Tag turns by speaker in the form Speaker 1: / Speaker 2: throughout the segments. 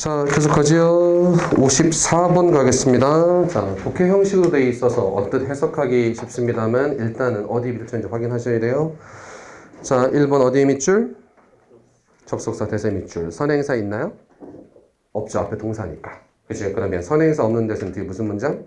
Speaker 1: 자, 계속하지요. 54번 가겠습니다. 자, 독해 형식으로 되어 있어서 언뜻 해석하기 쉽습니다만 일단은 어디 밑줄인지 확인하셔야 돼요. 자, 1번 어디에 밑줄? 접속사 대세 밑줄. 선행사 있나요? 없죠. 앞에 동사니까. 그치? 그러면 선행사 없는 데서는 뒤에 무슨 문장?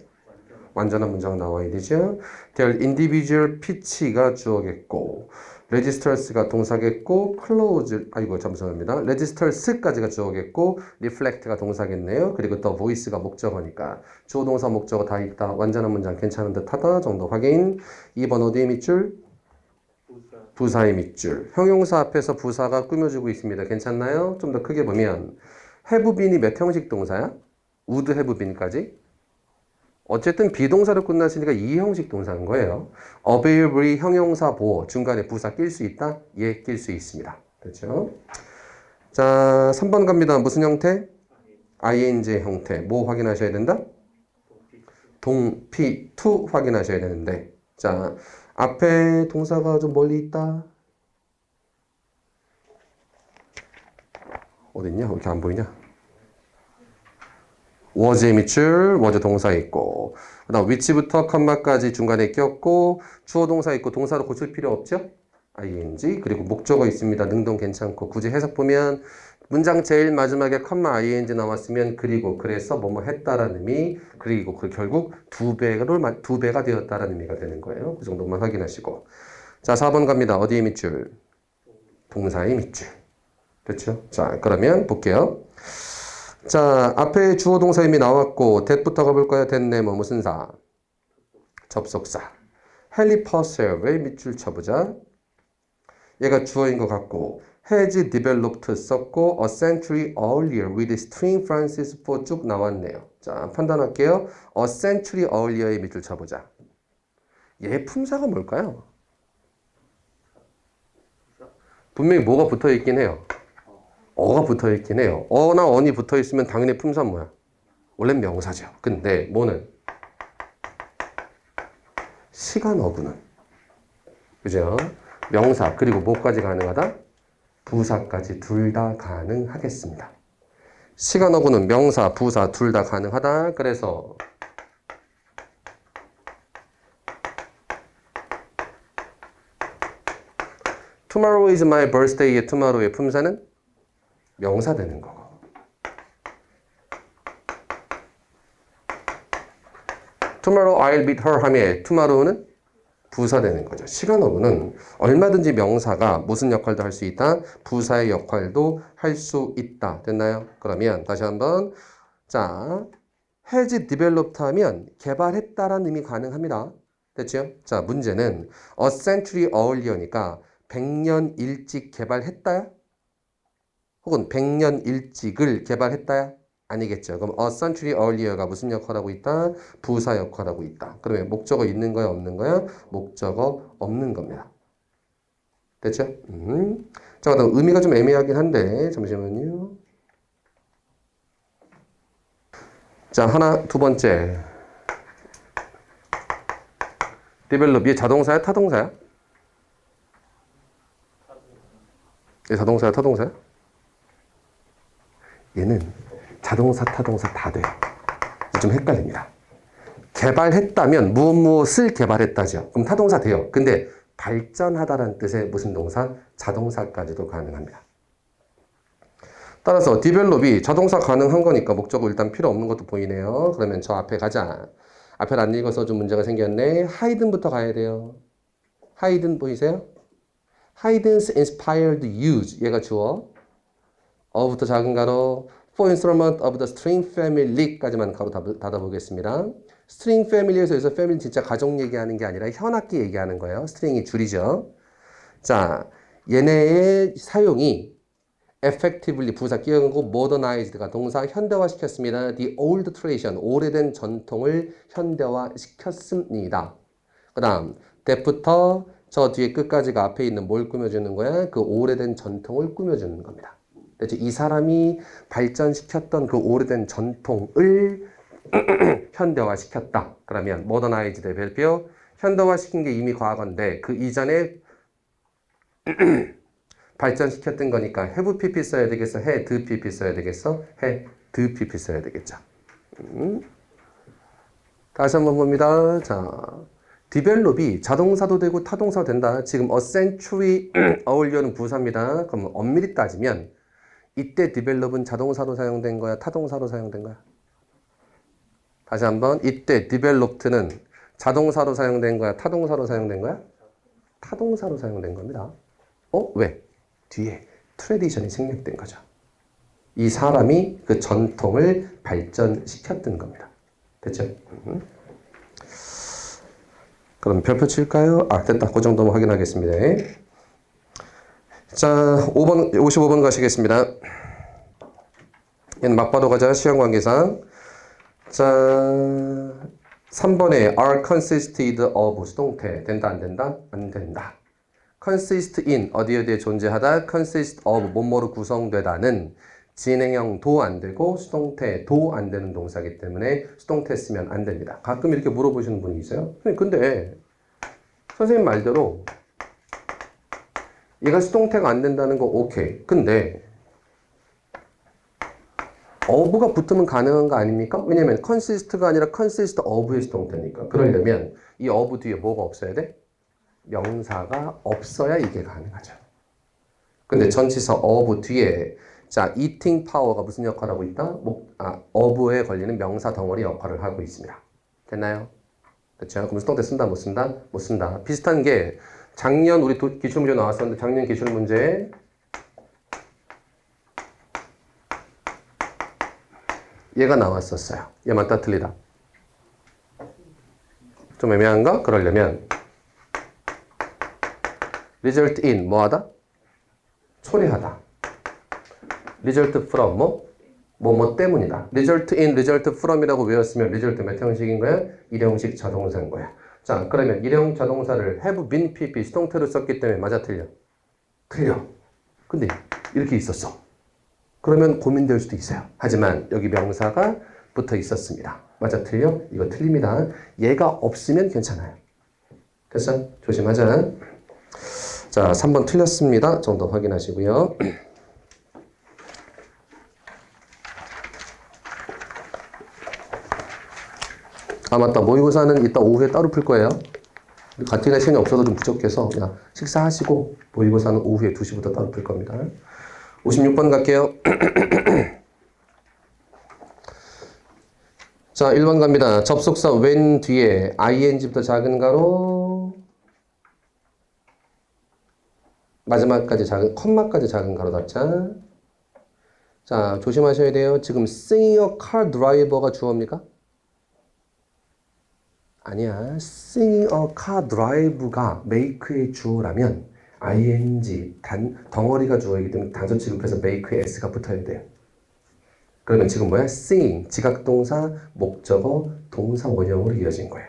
Speaker 1: 완전한 문장 나와야 되죠. Their individual pitch가 주어겠고 registers가 동사겠고 close 잠시만입니다. registers까지가 주어겠고 reflect가 동사겠네요. 그리고 더 voice가 목적어니까 주어 동사 목적어 다 있다. 완전한 문장 괜찮은 듯하다 정도 확인. 2번 어디에 밑줄? 부사의 밑줄. 형용사 앞에서 부사가 꾸며주고 있습니다. 괜찮나요? 좀 더 크게 보면 have been이 몇 형식 동사야? would have been까지? 어쨌든 비동사로 끝났으니까 이 형식 동사인 거예요. availably 형용사 보호 중간에 부사 낄 수 있다? 예, 낄 수 있습니다. 그렇죠? 자, 3번 갑니다. 무슨 형태? ing 형태. 뭐 확인하셔야 된다? 동피 to 확인하셔야 되는데 자, 앞에 동사가 좀 멀리 있다. 어딨냐? 왜 이렇게 안 보이냐? was의 밑줄, was 동사 있고 그 다음 which부터 컴마까지 중간에 꼈고 주어 동사 있고 동사로 고칠 필요 없죠? ing 그리고 목적어 있습니다. 능동 괜찮고 굳이 해석 보면 문장 제일 마지막에 컴마 ing 나왔으면 그리고 그래서 뭐뭐 했다라는 의미 그리고 그 결국 두 배가 되었다라는 의미가 되는 거예요. 그 정도만 확인하시고 자 4번 갑니다. 어디에 밑줄? 동사의 밑줄. 그렇죠? 자 그러면 볼게요. 자, 앞에 주어 동사 이미 나왔고 that부터 가볼까요? 됐네. 뭐 무슨 사? 접속사. 헬리퍼셀의 밑줄 쳐보자. 얘가 주어인 것 같고 has developed 썼고 a century earlier with string Francis for 쭉 나왔네요. 자, 판단할게요. a century earlier의 밑줄 쳐보자. 얘 품사가 뭘까요? 분명히 뭐가 붙어있긴 해요. 어가 붙어있긴 해요. 어나 언이 붙어있으면 당연히 품사 뭐야? 원래는 명사죠. 근데 뭐는? 시간 어구는. 그죠? 명사 그리고 뭐까지 가능하다? 부사까지 둘 다 가능하겠습니다. 시간 어구는 명사, 부사 둘 다 가능하다. 그래서 Tomorrow is my birthday의 tomorrow의 품사는 명사 되는 거고. Tomorrow I'll meet her 하면 tomorrow는 부사 되는 거죠. 시간 어구는 얼마든지 명사가 무슨 역할도 할 수 있다? 부사의 역할도 할 수 있다. 됐나요? 그러면 다시 한번 자, has developed 하면 개발했다라는 의미 가능합니다. 됐죠? 자, 문제는 a century earlier니까 100년 일찍 개발했다야? 혹은 100년 일찍을 개발했다야? 아니겠죠. 그럼 a century earlier가 무슨 역할하고 있다? 부사 역할하고 있다. 그러면 목적어 있는 거야? 없는 거야? 목적어 없는 겁니다. 됐죠? 자, 그다음 의미가 좀 애매하긴 한데 잠시만요. 자, 두 번째. develop, 얘 자동사야? 타동사야? 얘 자동사야? 타동사야? 얘는 자동사, 타동사 다 돼요. 좀 헷갈립니다. 개발했다면 무엇을 개발했다죠. 그럼 타동사 돼요. 근데 발전하다라는 뜻의 무슨 동사? 자동사까지도 가능합니다. 따라서 develop이 자동사 가능한 거니까 목적어 일단 필요 없는 것도 보이네요. 그러면 저 앞에 가자. 앞에 안 읽어서 좀 문제가 생겼네. hiden부터 가야 돼요. hiden 보이세요? hiden's inspired use. 얘가 주어. 어부터 작은 가로 for instrument of the string family까지만 가로 닫아보겠습니다. string family에서 여기서 family 진짜 가족 얘기하는 게 아니라 현악기 얘기하는 거예요. string이 줄이죠. 자, 얘네의 사용이 effectively 부사 끼얹고 modernized가 동사 현대화시켰습니다. the old tradition 오래된 전통을 현대화시켰습니다. 그 다음 that부터 저 뒤에 끝까지가 앞에 있는 뭘 꾸며주는 거야? 그 오래된 전통을 꾸며주는 겁니다. 이 사람이 발전시켰던 그 오래된 전통을 현대화시켰다. 그러면 modernized의 별표 현대화시킨 게 이미 과거인데 그 이전에 발전시켰던 거니까 have pp 써야 되겠어? had pp 써야 되겠어? had the pp 써야 되겠죠. 다시 한번 봅니다. 자, develop이 자동사도 되고 타동사도 된다. 지금 a century 어울려는 부사입니다. 그럼 엄밀히 따지면 이때 develop은 자동사로 사용된 거야? 타동사로 사용된 거야? 다시 한번 이때 developed는 자동사로 사용된 거야? 타동사로 사용된 거야? 타동사로 사용된 겁니다. 왜? 뒤에 트레디션이 생략된 거죠. 이 사람이 그 전통을 발전시켰던 겁니다. 됐죠? 그럼 별표 칠까요? 됐다. 그 정도만 확인하겠습니다. 자, 5번, 55번 가시겠습니다. 얘는 막바로 가자. 시험 관계상. 자, 3번에 are consisted of 수동태. 된다, 안 된다? 안 된다. consist in, 어디에 존재하다. consist of, 뭐뭐로 구성되다는 진행형도 안 되고 수동태도 안 되는 동사이기 때문에 수동태 쓰면 안 됩니다. 가끔 이렇게 물어보시는 분이 있어요. 근데 선생님 말대로 얘가 수동태가 안 된다는 거 오케이. 근데 of가 붙으면 가능한 거 아닙니까? 왜냐면 consist가 아니라 consist of의 수동태니까. 그러려면 이 of 뒤에 뭐가 없어야 돼? 명사가 없어야 이게 가능하죠. 근데 전치사 of 뒤에 자, eating power가 무슨 역할을 하고 있다? of에 걸리는 명사 덩어리 역할을 하고 있습니다. 됐나요? 그렇죠? 그럼 수동태 쓴다, 못 쓴다? 못 쓴다. 비슷한 게 작년 우리 기출문제 나왔었는데 작년 기출문제 얘가 나왔었어요. 얘 맞다 틀리다. 좀 애매한가? 그러려면 result in 뭐하다? 초래하다. result from 뭐 때문이다. result in, result from이라고 외웠으면 result 몇 형식인 거야? 일형식 자동사인 거야. 자, 그러면 일형 자동사를 have been pp 수동태로 썼기 때문에 맞아 틀려? 틀려. 근데 이렇게 있었어. 그러면 고민될 수도 있어요. 하지만 여기 명사가 붙어 있었습니다. 맞아 틀려? 이거 틀립니다. 얘가 없으면 괜찮아요. 됐어? 조심하자. 자, 3번 틀렸습니다. 정도 확인하시고요. 맞다. 모의고사는 이따 오후에 따로 풀 거예요. 같은 날 시간이 없어도 좀 부족해서 그냥 식사하시고 모의고사는 오후에 2시부터 따로 풀 겁니다. 56번 갈게요. 자, 1번 갑니다. 접속사 when 뒤에 ing부터 작은 가로 마지막까지 작은 컴마까지 작은 가로 닫자. 자, 조심하셔야 돼요. 지금 singing a car driver가 주어입니까? 아니야. singing a car drive가 make의 주어라면 ing 덩어리가 주어이기 때문에 단서 취급해서 make에 s가 붙어야 돼요. 그러면 지금 뭐야? singing 지각동사 목적어 동사 원형으로 이어진 거야.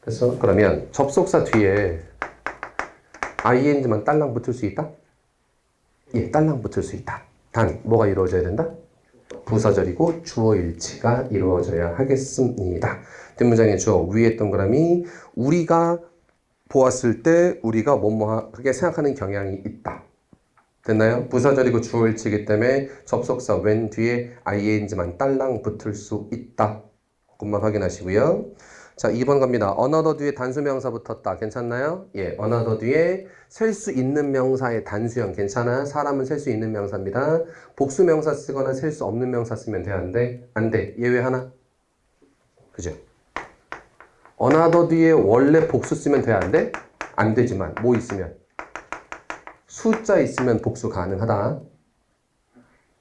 Speaker 1: 그래서 그러면 접속사 뒤에 ing만 딸랑 붙을 수 있다? 예, 딸랑 붙을 수 있다. 단 뭐가 이루어져야 된다? 부사절이고 주어일치가 이루어져야 하겠습니다. 뒷문장의 주어 위에 동그라미 우리가 보았을 때 우리가 뭐뭐하게 생각하는 경향이 있다. 됐나요? 부사절이고 주어일치이기 때문에 접속사 when 뒤에 ing만 딸랑 붙을 수 있다. 그것만 확인하시고요. 자, 2번 갑니다. another 뒤에 단수명사 붙었다. 괜찮나요? 예, another 뒤에 셀 수 있는 명사의 단수형 괜찮아? 사람은 셀 수 있는 명사입니다. 복수명사 쓰거나 셀 수 없는 명사 쓰면 돼? 안 돼? 안 돼. 예외 하나? 그죠? another 뒤에 원래 복수 쓰면 돼? 안 돼? 안 되지만 뭐 있으면? 숫자 있으면 복수 가능하다.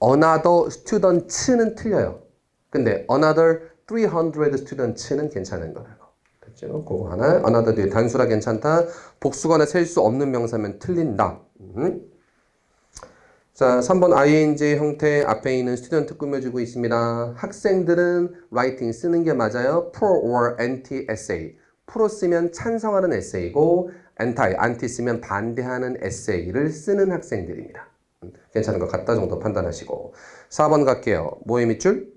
Speaker 1: another students는 틀려요. 근데 another 300 students는 괜찮은 거라고. 됐죠? 그거 하나. another 뒤에 단수라 괜찮다. 복수거나 셀 수 없는 명사면 틀린다. 자, 3번 ing 형태 앞에 있는 student 꾸며주고 있습니다. 학생들은 writing 쓰는 게 맞아요. pro or anti essay. pro 쓰면 찬성하는 에세이고 anti 쓰면 반대하는 에세이를 쓰는 학생들입니다. 괜찮은 것 같다 정도 판단하시고 4번 갈게요. 뭐의 밑줄?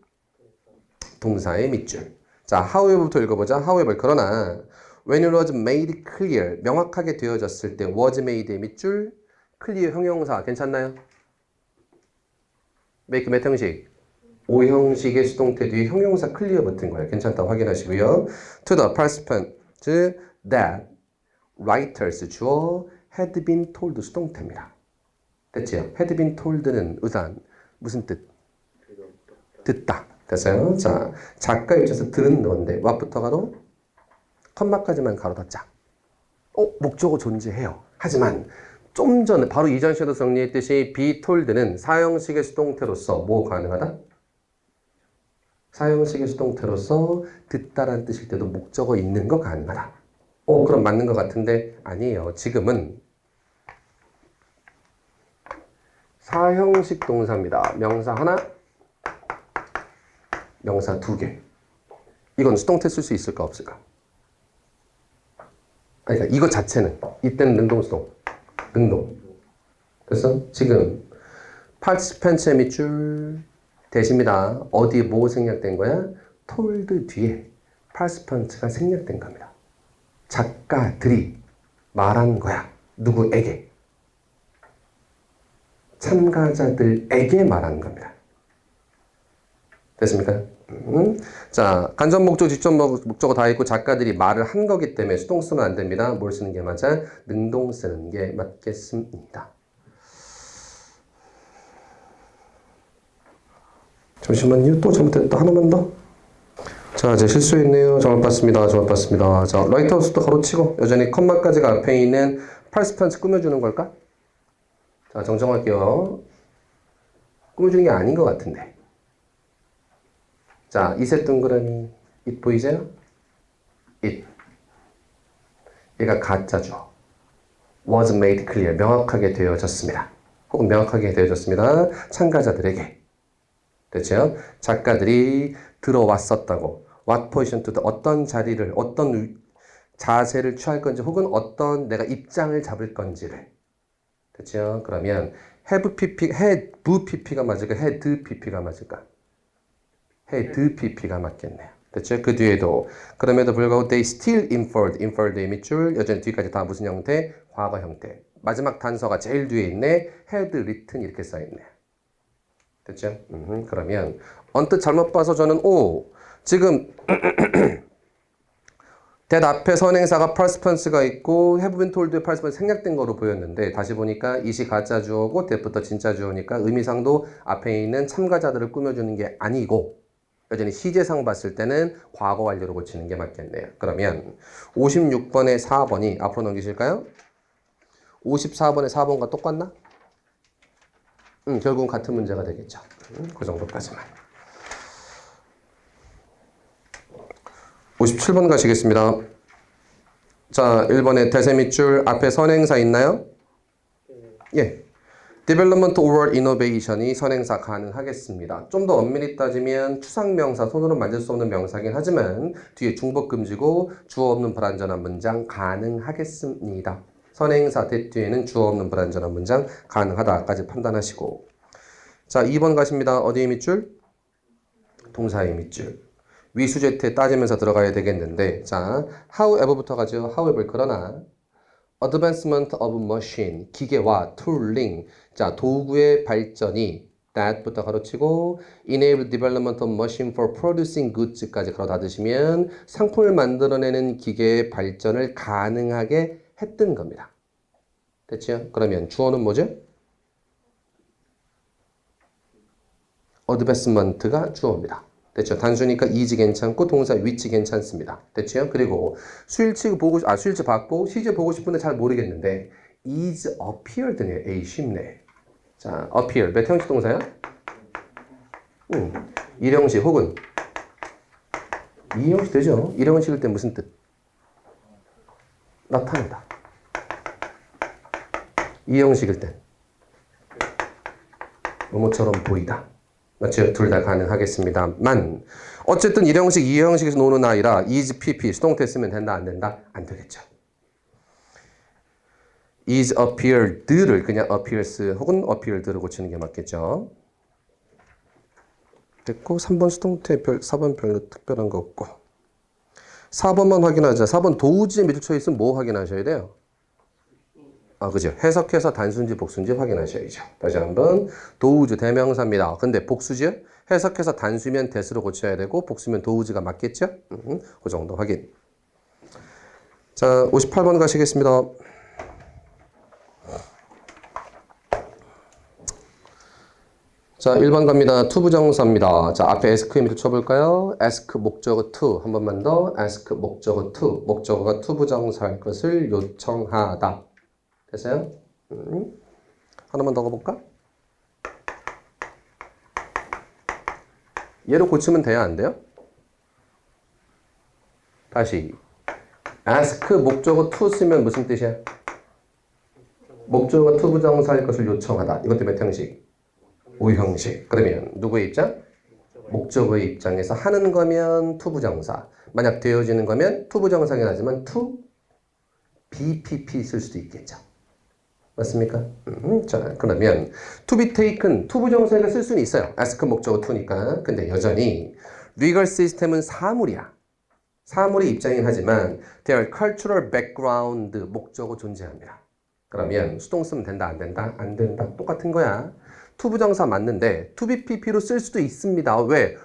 Speaker 1: 동사의 밑줄. 자, however부터 읽어보자. however, 그러나 when it was made clear, 명확하게 되어졌을 때 was made의 밑줄, clear 형용사 괜찮나요? make 몇 형식? 5형식의 수동태 뒤에 형용사 클리어 붙은 거예요. 괜찮다고 확인하시고요. to the participant that writers 주어 had been told 수동태입니다. 됐죠? had been told는 의단 무슨 뜻? 듣다. 됐어요? 자, 작가 입장에서 들은 건데 what부터 가로? 컴마까지만 가로 닫자. 목적어 존재해요. 하지만 좀 전에 바로 이전 시에도 정리했듯이 be told는 사형식의 수동태로서 뭐 가능하다? 사형식의 수동태로서 듣다라는 뜻일 때도 목적어 있는 거 가능하다. 그럼 맞는 것 같은데 아니에요. 지금은 사형식 동사입니다. 명사 하나, 명사 두 개. 이건 수동태 쓸 수 있을까 없을까? 그러니까 이거 자체는 이때는 능동수동, 능동. 그래서 지금 participant의 밑줄 대십니다. 어디에 뭐 생략된 거야? told 뒤에 participant가 생략된 겁니다. 작가들이 말한 거야. 누구에게? 참가자들에게 말한 겁니다. 됐습니까? 자, 간접 목적, 직접 목적어 다 있고 작가들이 말을 한 거기 때문에 수동 쓰면 안 됩니다. 뭘 쓰는 게 맞아? 능동 쓰는 게 맞겠습니다. 잠시만요. 또 잘못했다. 하나만 더. 자, 이제 실수했네요. 잘못 봤습니다. 잘못 봤습니다. 자, 라이트하우스도 가로치고 여전히 컴마까지가 앞에 있는 participant 꾸며주는 걸까? 자, 정정할게요. 꾸며주는 게 아닌 것 같은데. 자, 이색 동그라미 it 보이세요? it. 얘가 가짜죠. was made clear. 명확하게 되어졌습니다. 혹은 명확하게 되어졌습니다. 참가자들에게. 됐죠? 작가들이 들어왔었다고. what position to 어떤 자리를, 어떤 자세를 취할 건지 혹은 어떤 내가 입장을 잡을 건지를. 됐죠? 그러면 have pp, have pp가 맞을까? had pp가 맞을까? had pp가 맞겠네요. 됐죠? 그 뒤에도 그럼에도 불구하고 they still inferred, inferred의 밑줄 여전히 뒤까지 다 무슨 형태? 과거 형태. 마지막 단서가 제일 뒤에 있네. had written 이렇게 써있네요. 됐죠? 그러면 언뜻 잘못 봐서 저는 지금 that 앞에 선행사가 participants가 있고 have been told의 participants 생략된 거로 보였는데 다시 보니까 이시 가짜 주어고 that부터 진짜 주어니까 의미상도 앞에 있는 참가자들을 꾸며주는 게 아니고 여전히 시제상 봤을 때는 과거 완료로 고치는 게 맞겠네요. 그러면 56번에 4번이 앞으로 넘기실까요? 54번에 4번과 똑같나? 결국은 같은 문제가 되겠죠. 그 정도까지만. 57번 가시겠습니다. 자, 1번에 대세 밑줄 앞에 선행사 있나요? 예. Development over Innovation이 선행사 가능하겠습니다. 좀 더 엄밀히 따지면 추상명사, 손으로 만질 수 없는 명사긴 하지만 뒤에 중복금지고 주어 없는 불완전한 문장 가능하겠습니다. 선행사 that 뒤에는 주어 없는 불완전한 문장 가능하다까지 판단하시고 자, 2번 가십니다. 어디의 밑줄? 동사의 밑줄. 위수제태 따지면서 들어가야 되겠는데 자, however부터 가죠. however 그러나 advancement of machine 기계와 tooling 자, 도구의 발전이 that부터 가로치고 enable development of machine for producing goods까지 가로 닫으시면 상품을 만들어내는 기계의 발전을 가능하게 했던 겁니다. 됐죠? 그러면 주어는 뭐죠? advancement가 주어입니다. 됐죠? 단수니까 is 괜찮고 동사 which 괜찮습니다. 됐죠? 그리고 수일치 받고 시제 보고 싶은데 잘 모르겠는데 is appeared네요. 에이 쉽네. 자, appear 몇 형식 동사야? 일형식 혹은 이형식 되죠? 일형식일 때 무슨 뜻? 나타낸다. 이형식일 땐 뭐뭐처럼 보이다. 맞죠? 둘 다 가능하겠습니다만 어쨌든 일형식, 이형식에서 노는 아이라 is pp 수동태 쓰면 된다 안 된다? 안 되겠죠. is appeared를 그냥 appears 혹은 appeared로 고치는 게 맞겠죠. 됐고 3번 수동태 4번 별로 특별한 거 없고 4번만 확인하자. 4번 도우지에 밑줄 쳐 있으면 뭐 확인하셔야 돼요? 그죠? 해석해서 단수인지 복수인지 확인하셔야죠. 다시 한번 도우즈 대명사입니다. 근데 복수죠? 해석해서 단수면 대수로 고쳐야 되고 복수면 도우즈가 맞겠죠? 그 정도 확인. 자, 58번 가시겠습니다. 자, 1번 갑니다. to 부정사입니다. 자, 앞에 ask 밑을 쳐볼까요? ask 목적어 to. 한 번만 더. ask 목적어 to. 목적어가 to 부정사할 것을 요청하다. 됐어요? 하나만 더 가볼까? 얘로 고치면 돼야 안 돼요? 다시. ask 목적어 to 쓰면 무슨 뜻이야? 목적어가 to 부정사할 것을 요청하다. 이것도 몇 형식? 5형식. 그러면 누구의 입장? 목적어의 입장에서 하는 거면 to 부정사. 만약 되어지는 거면 to 부정사긴 하지만 to BPP 쓸 수도 있겠죠. 맞습니까? 자, 그러면 to be taken, to 부정사가 쓸 수는 있어요. ask 목적어 to니까. 근데 여전히 legal system은 사물이야. 사물의 입장이긴 하지만 their cultural background 목적어 존재합니다. 그러면 수동 쓰면 된다, 안 된다? 안 된다. 똑같은 거야. to 부정사 맞는데 to BPP로 쓸 수도 있습니다. 왜?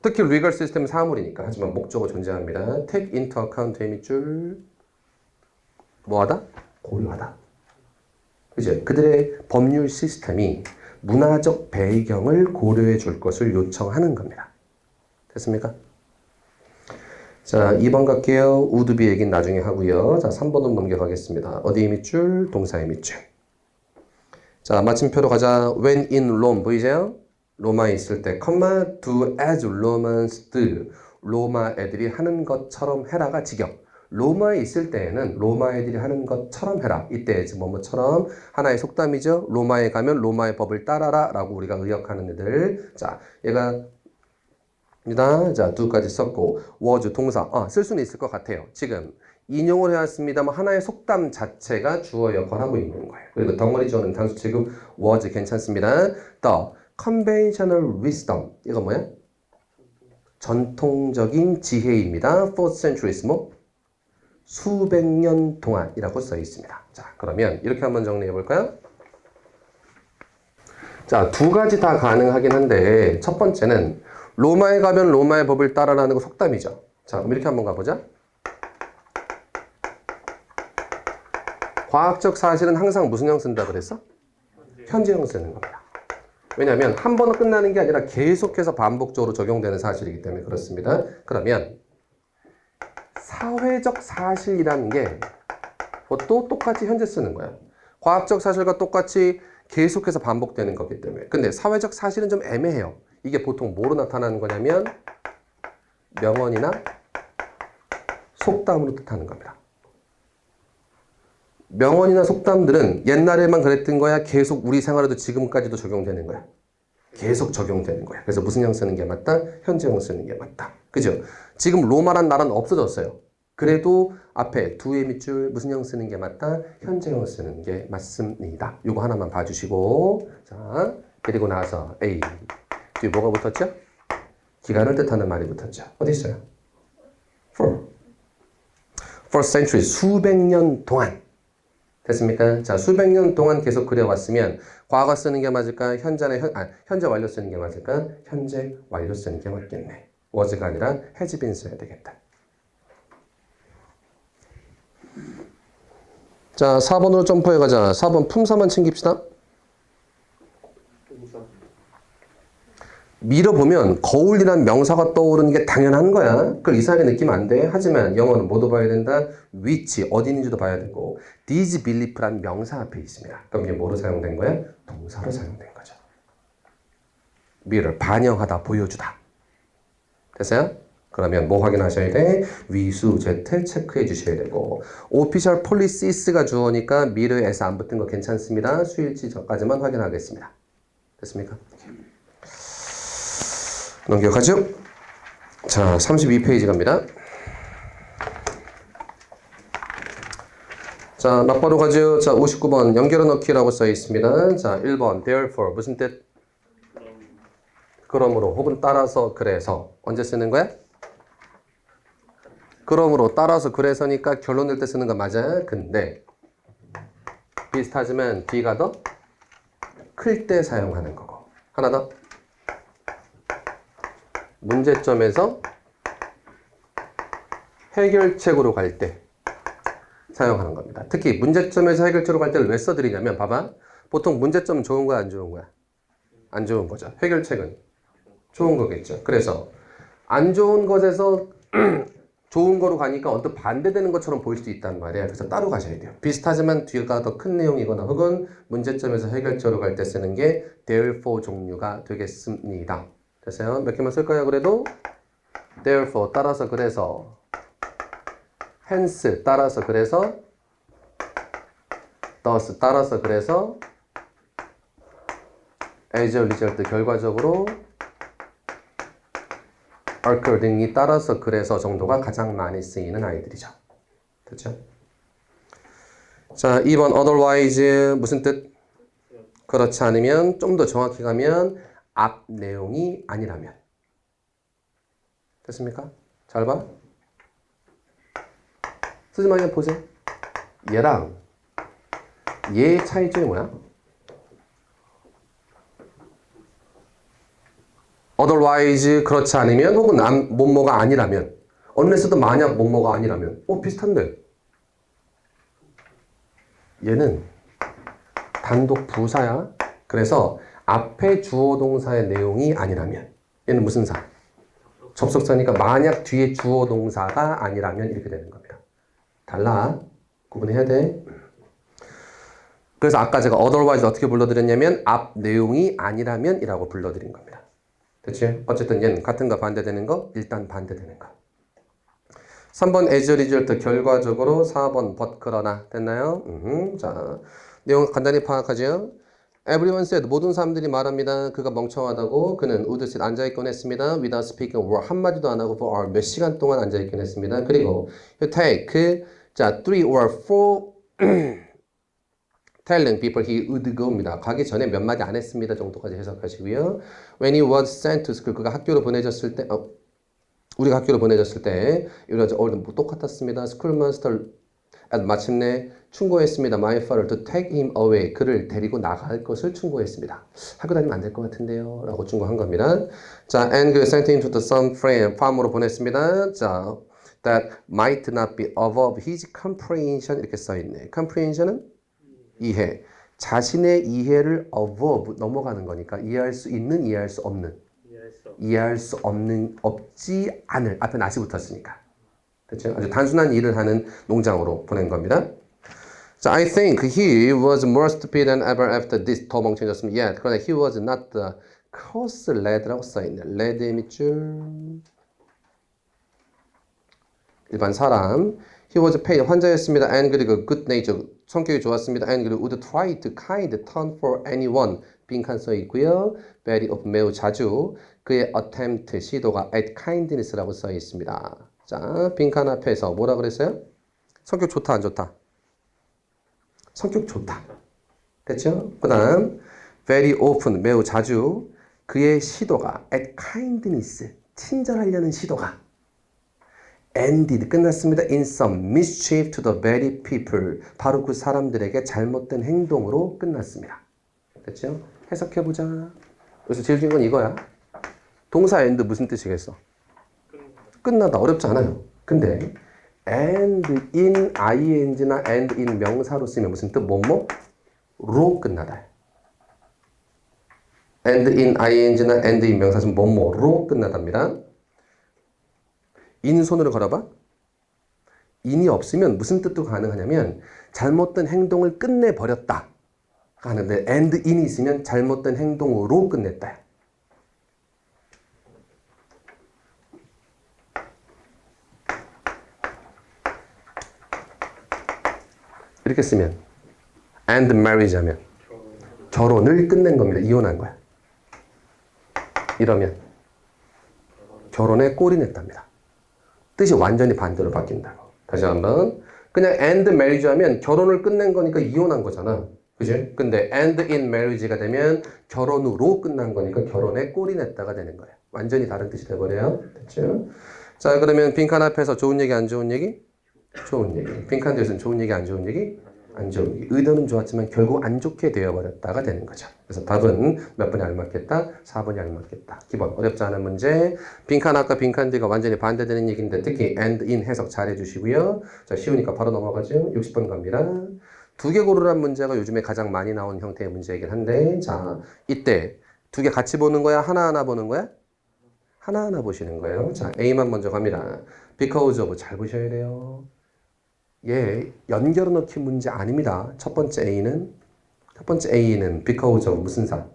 Speaker 1: 특히 legal system은 사물이니까. 하지만 목적어 존재합니다. take into account의 밑줄 뭐하다? 고려하다. 그죠? 그들의 법률 시스템이 문화적 배경을 고려해 줄 것을 요청하는 겁니다. 됐습니까? 자, 2번 갈게요. would be 얘기는 나중에 하고요. 자, 3번으로 넘겨가겠습니다. 어디의 밑줄? 동사의 밑줄. 자, 마침표로 가자. When in Rome 보이세요? 로마에 있을 때, do as Romans do. 로마 애들이 하는 것처럼 해라가 직역. 로마에 있을 때에는 로마 애들이 하는 것처럼 해라. 이때 뭐뭐처럼 하나의 속담이죠. 로마에 가면 로마의 법을 따라라 라고 우리가 의역하는 애들. 자, 얘가 입니다. 자, do까지 썼고 was 동사 쓸 수는 있을 것 같아요. 지금 인용을 해왔습니다만 하나의 속담 자체가 주어 역할하고 있는 거예요. 그리고 덩어리 주어는 단수 취급 was 괜찮습니다. The conventional wisdom 이거 뭐야? 전통적인 지혜입니다. Fourth centuries 뭐? 수백 년 동안이라고 써 있습니다. 자, 그러면 이렇게 한번 정리해 볼까요? 자, 두 가지 다 가능하긴 한데 첫 번째는 로마에 가면 로마의 법을 따라라는 거 속담이죠. 자, 그럼 이렇게 한번 가보자. 과학적 사실은 항상 무슨 형 쓴다 그랬어? 현재형 쓰는 겁니다. 왜냐하면 한 번은 끝나는 게 아니라 계속해서 반복적으로 적용되는 사실이기 때문에 그렇습니다. 그러면 사회적 사실이라는 게 그것도 똑같이 현재 쓰는 거야. 과학적 사실과 똑같이 계속해서 반복되는 거기 때문에. 근데 사회적 사실은 좀 애매해요. 이게 보통 뭐로 나타나는 거냐면 명언이나 속담으로 뜻하는 겁니다. 명언이나 속담들은 옛날에만 그랬던 거야. 계속 우리 생활에도 지금까지도 적용되는 거야. 계속 적용되는 거야. 그래서 무슨 형 쓰는 게 맞다? 현재형 쓰는 게 맞다. 그죠? 지금 로마란 나라는 없어졌어요. 그래도 앞에 두의 밑줄 무슨 형 쓰는 게 맞다? 현재형 쓰는 게 맞습니다. 요거 하나만 봐주시고 자, 그리고 나서 A 뒤에 뭐가 붙었죠? 기간을 뜻하는 말이 붙었죠. 어디 있어요? For century 수백 년 동안 됐습니까? 자, 수백 년 동안 계속 그려왔으면 과거 쓰는 게 맞을까? 현재 완료 쓰는 게 맞을까? 현재 완료 쓰는 게 맞겠네. was가 아니라 has been 써야 되겠다. 자, 4번으로 점프해 가자. 4번 품사만 챙깁시다. 밀어보면 거울이란 명사가 떠오르는 게 당연한 거야. 그걸 이상하게 느끼면 안 돼. 하지만 영어는 뭐도 봐야 된다? which, 어디 있는지도 봐야 되고 disbelief란 명사 앞에 있습니다. 그럼 이게 뭐로 사용된 거야? 동사로 사용된 거죠. mirror, 반영하다, 보여주다. 됐어요? 그러면 뭐 확인하셔야 돼? 위수, 제트 체크해 주셔야 되고 official polices가 주어니까 mirror에서 안 붙은 거 괜찮습니다. 수일치 저까지만 확인하겠습니다. 됐습니까? 넘겨가죠? 자, 32페이지 갑니다. 자, 맞바로 가죠. 자, 59번 연결어 넣기라고 써 있습니다. 자, 1번 therefore 무슨 뜻? 그러므로 혹은 따라서 그래서 언제 쓰는 거야? 그러므로 따라서 그래서니까 결론 낼 때 쓰는 거 맞아. 근데 비슷하지만 D가 더 클 때 사용하는 거고. 하나 더. 문제점에서 해결책으로 갈 때 사용하는 겁니다. 특히 문제점에서 해결책으로 갈 때를 왜 써드리냐면 봐봐. 보통 문제점은 좋은 거야 안 좋은 거야? 안 좋은 거죠. 해결책은 좋은 거겠죠. 그래서 안 좋은 것에서 좋은 거로 가니까 언뜻 반대되는 것처럼 보일 수도 있단 말이에요. 그래서 따로 가셔야 돼요. 비슷하지만 뒤가 더 큰 내용이거나 혹은 문제점에서 해결책으로 갈 때 쓰는 게 therefore 종류가 되겠습니다. 됐어요? 몇 개만 쓸까요? 그래도 therefore 따라서 그래서 hence 따라서 그래서 thus 따라서 그래서 as a result 결과적으로 accordingly 따라서 그래서 정도가 가장 많이 쓰이는 아이들이죠. 됐죠? 자, 2번 otherwise 무슨 뜻? 그렇지 않으면 좀 더 정확히 가면 앞 내용이 아니라면. 됐습니까? 잘 봐. 쓰지 말고 보세요. 얘랑 얘의 차이점이 뭐야? otherwise 그렇지 않으면 혹은 뭐뭐가 아니라면 unless도 만약 뭐뭐가 아니라면 비슷한데 얘는 단독 부사야. 그래서 앞에 주어 동사의 내용이 아니라면 얘는 무슨 사? 접속사니까 만약 뒤에 주어 동사가 아니라면 이렇게 되는 겁니다. 달라. 구분해야 돼. 그래서 아까 제가 otherwise 어떻게 불러드렸냐면 앞 내용이 아니라면 이라고 불러드린 겁니다. 됐지? 어쨌든 얘는 같은 거 반대되는 거 일단 반대되는 거. 3번 as a result 결과적으로 4번 but 그러나 됐나요? 자, 내용 간단히 파악하죠. Everyone said 모든 사람들이 말합니다. 그가 멍청하다고. 그는 would sit 앉아있곤 했습니다. without speaking a word 한마디도 안 하고 for 몇 시간 동안 앉아있긴 했습니다. 그리고 you take 자 3 or 4 telling people he would go입니다. 가기 전에 몇 마디 안 했습니다 정도까지 해석하시고요. When he was sent to school 그가 학교로 보내졌을 때 우리가 학교로 보내졌을 때 it was all 똑같았습니다. Schoolmaster 마침내 충고했습니다. My father to take him away 그를 데리고 나갈 것을 충고했습니다. 학교 다니면 안 될 것 같은데요 라고 충고한 겁니다. 자, and sent him to the some friend farm으로 보냈습니다. 자, that might not be above his comprehension 이렇게 써있네. comprehension은 이해. 자신의 이해를 above 넘어가는 거니까 이해할 수 있는, 이해할 수 없는. 이해할 수 없는, 없지 않을. 앞에 not이 붙었으니까. 됐죠? 아주 단순한 일을 하는 농장으로 보낸 겁니다. 자, I think he was more stupid than ever after this. 더 멍청해졌습니다. Yeah, 그러나 he was not the cross lad라고 써있네. lad의 밑줄. 일반 사람. He was paid 환자였습니다. And 그리고 good nature 성격이 좋았습니다. And 그리고 would try to kind turn for anyone 빈칸 써 있고요. very of 매우 자주 그의 attempt 시도가 at kindness라고 써 있습니다. 자, 빈칸 앞에서 뭐라 그랬어요? 성격 좋다 안 좋다? 성격 좋다. 됐죠? 그 다음 very often 매우 자주 그의 시도가 at kindness 친절하려는 시도가 ended 끝났습니다. in some mischief to the very people 바로 그 사람들에게 잘못된 행동으로 끝났습니다. 됐죠? 해석해보자. 그래서 제일 중요한 건 이거야. 동사 end 무슨 뜻이겠어? 끝나다. 어렵지 않아요. 근데 and in ing나 and in 명사로 쓰면 무슨 뜻? 뭐뭐로 끝나다. and in ing나 and in 명사 쓰면 뭐뭐로 끝나답니다. in 손으로 걸어봐. in이 없으면 무슨 뜻도 가능하냐면 잘못된 행동을 끝내버렸다 하는데 and in이 있으면 잘못된 행동으로 끝냈다. 이렇게 쓰면 and marriage 하면 결혼을 끝낸 겁니다. 이혼한 거야. 이러면 결혼에 꼴이 냈답니다. 뜻이 완전히 반대로 바뀐다고. 다시 한번. 그냥 and marriage 하면 결혼을 끝낸 거니까 이혼한 거잖아. 그지? 근데 and in marriage가 되면 결혼으로 끝난 거니까 결혼에 꼴이 냈다가 되는 거예요. 완전히 다른 뜻이 돼버려요. 됐죠? 자, 그러면 빈칸 앞에서 좋은 얘기 안 좋은 얘기? 좋은 얘기. 빈칸 뒤에서는 좋은 얘기 안 좋은 얘기? 안 좋은 의도는 좋았지만 결국 안 좋게 되어버렸다가 되는 거죠. 그래서 답은 몇 번이 알맞겠다? 4번이 알맞겠다. 기본 어렵지 않은 문제. 빈칸 아까 빈칸 뒤가 완전히 반대되는 얘기인데 특히 and, in 해석 잘 해주시고요. 자 쉬우니까 바로 넘어가죠. 60번 갑니다. 두 개 고르란 문제가 요즘에 가장 많이 나온 형태의 문제이긴 한데 자 이때 두 개 같이 보는 거야? 하나하나 보는 거야? 하나하나 보시는 거예요. 자 A만 먼저 갑니다. because of 잘 보셔야 돼요. 예, 연결어 넣기 문제 아닙니다. 첫 번째 A는 because of 무슨 사?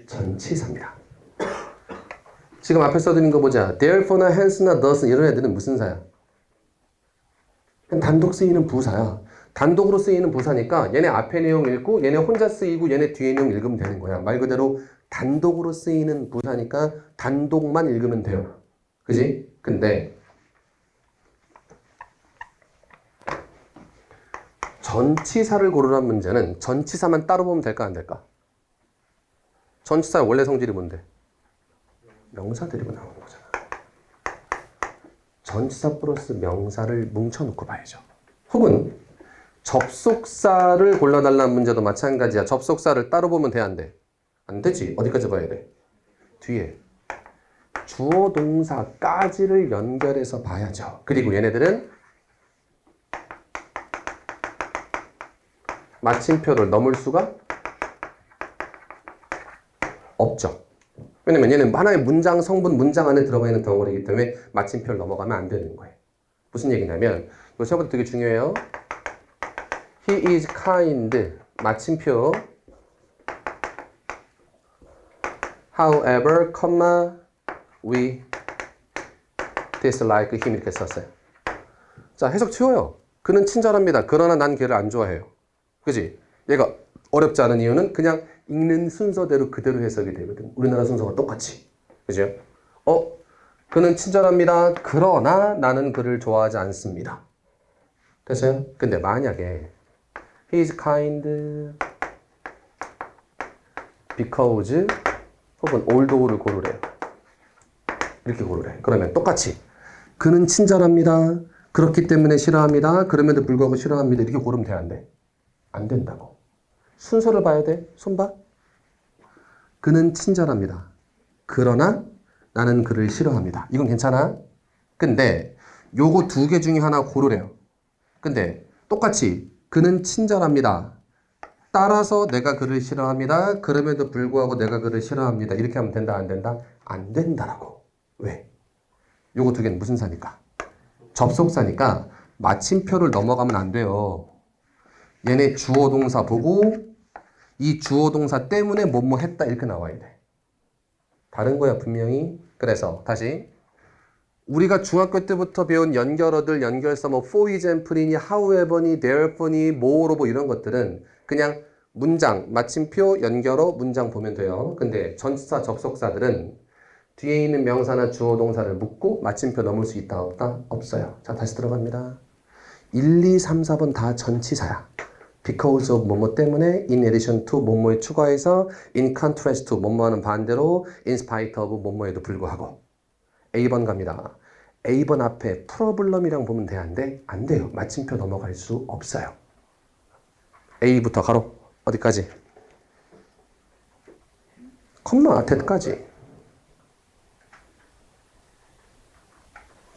Speaker 1: 전치사입니다. 지금 앞에 써드린 거 보자. therefore나 hence나 thus 이런 애들은 무슨 사야? 그냥 단독 쓰이는 부사야. 단독으로 쓰이는 부사니까 얘네 앞에 내용 읽고 얘네 혼자 쓰이고 얘네 뒤에 내용 읽으면 되는 거야. 말 그대로 단독으로 쓰이는 부사니까 단독만 읽으면 돼요. 그지? 근데 전치사를 고르란 문제는 전치사만 따로 보면 될까 안 될까? 전치사의 원래 성질이 뭔데? 명사 데리고 나오는 거잖아. 전치사 플러스 명사를 뭉쳐놓고 봐야죠. 혹은 접속사를 골라달라는 문제도 마찬가지야. 접속사를 따로 보면 돼 안 돼? 안 되지. 어디까지 봐야 돼? 뒤에 주어 동사까지를 연결해서 봐야죠. 그리고 얘네들은 마침표를 넘을 수가 없죠. 왜냐면 얘는 하나의 문장 성분 문장 안에 들어가 있는 덩어리이기 때문에 마침표를 넘어가면 안 되는 거예요. 무슨 얘기냐면 이거 생각보다 되게 중요해요. He is kind 마침표 however, we dislike him 이렇게 썼어요. 자 해석 쉬워요. 그는 친절합니다. 그러나 난 걔를 안 좋아해요. 그지? 얘가 어렵지 않은 이유는 그냥 읽는 순서대로 그대로 해석이 되거든. 우리나라 순서가 똑같이. 그죠? 그는 친절합니다. 그러나 나는 그를 좋아하지 않습니다. 됐어요? 근데 만약에 he is kind because 혹은 although를 고르래요. 이렇게 고르래. 그러면 똑같이 그는 친절합니다. 그렇기 때문에 싫어합니다. 그럼에도 불구하고 싫어합니다. 이렇게 고르면 돼, 안 돼? 안 된다고. 순서를 봐야 돼. 손 봐. 그는 친절합니다. 그러나 나는 그를 싫어합니다. 이건 괜찮아? 근데 요거 두 개 중에 하나 고르래요. 근데 똑같이 그는 친절합니다. 따라서 내가 그를 싫어합니다. 그럼에도 불구하고 내가 그를 싫어합니다. 이렇게 하면 된다, 안 된다? 안 된다라고. 왜? 요거 두 개는 무슨 사니까? 접속사니까 마침표를 넘어가면 안 돼요. 얘네 주어 동사 보고 이 주어 동사 때문에 뭐뭐 했다 이렇게 나와야 돼. 다른 거야 분명히. 그래서 다시 우리가 중학교 때부터 배운 연결어들, 연결사 뭐 for example이니 however니 therefore니 moreover 이런 것들은 그냥 문장, 마침표, 연결어, 문장 보면 돼요. 근데 전치사, 접속사들은 뒤에 있는 명사나 주어 동사를 묻고 마침표 넘을 수 있다 없다? 없어요. 자 다시 들어갑니다. 1, 2, 3, 4번 다 전치사야. because of 뭐뭐 때문에, in addition to 뭐뭐에 추가해서, in contrast to 뭐뭐와는 반대로, in spite of 뭐뭐에도 불구하고. A번 갑니다. A번 앞에 problem이랑 보면 돼, 안 돼? 안 돼요. 마침표 넘어갈 수 없어요. A부터 가로 어디까지? 컴마 that까지.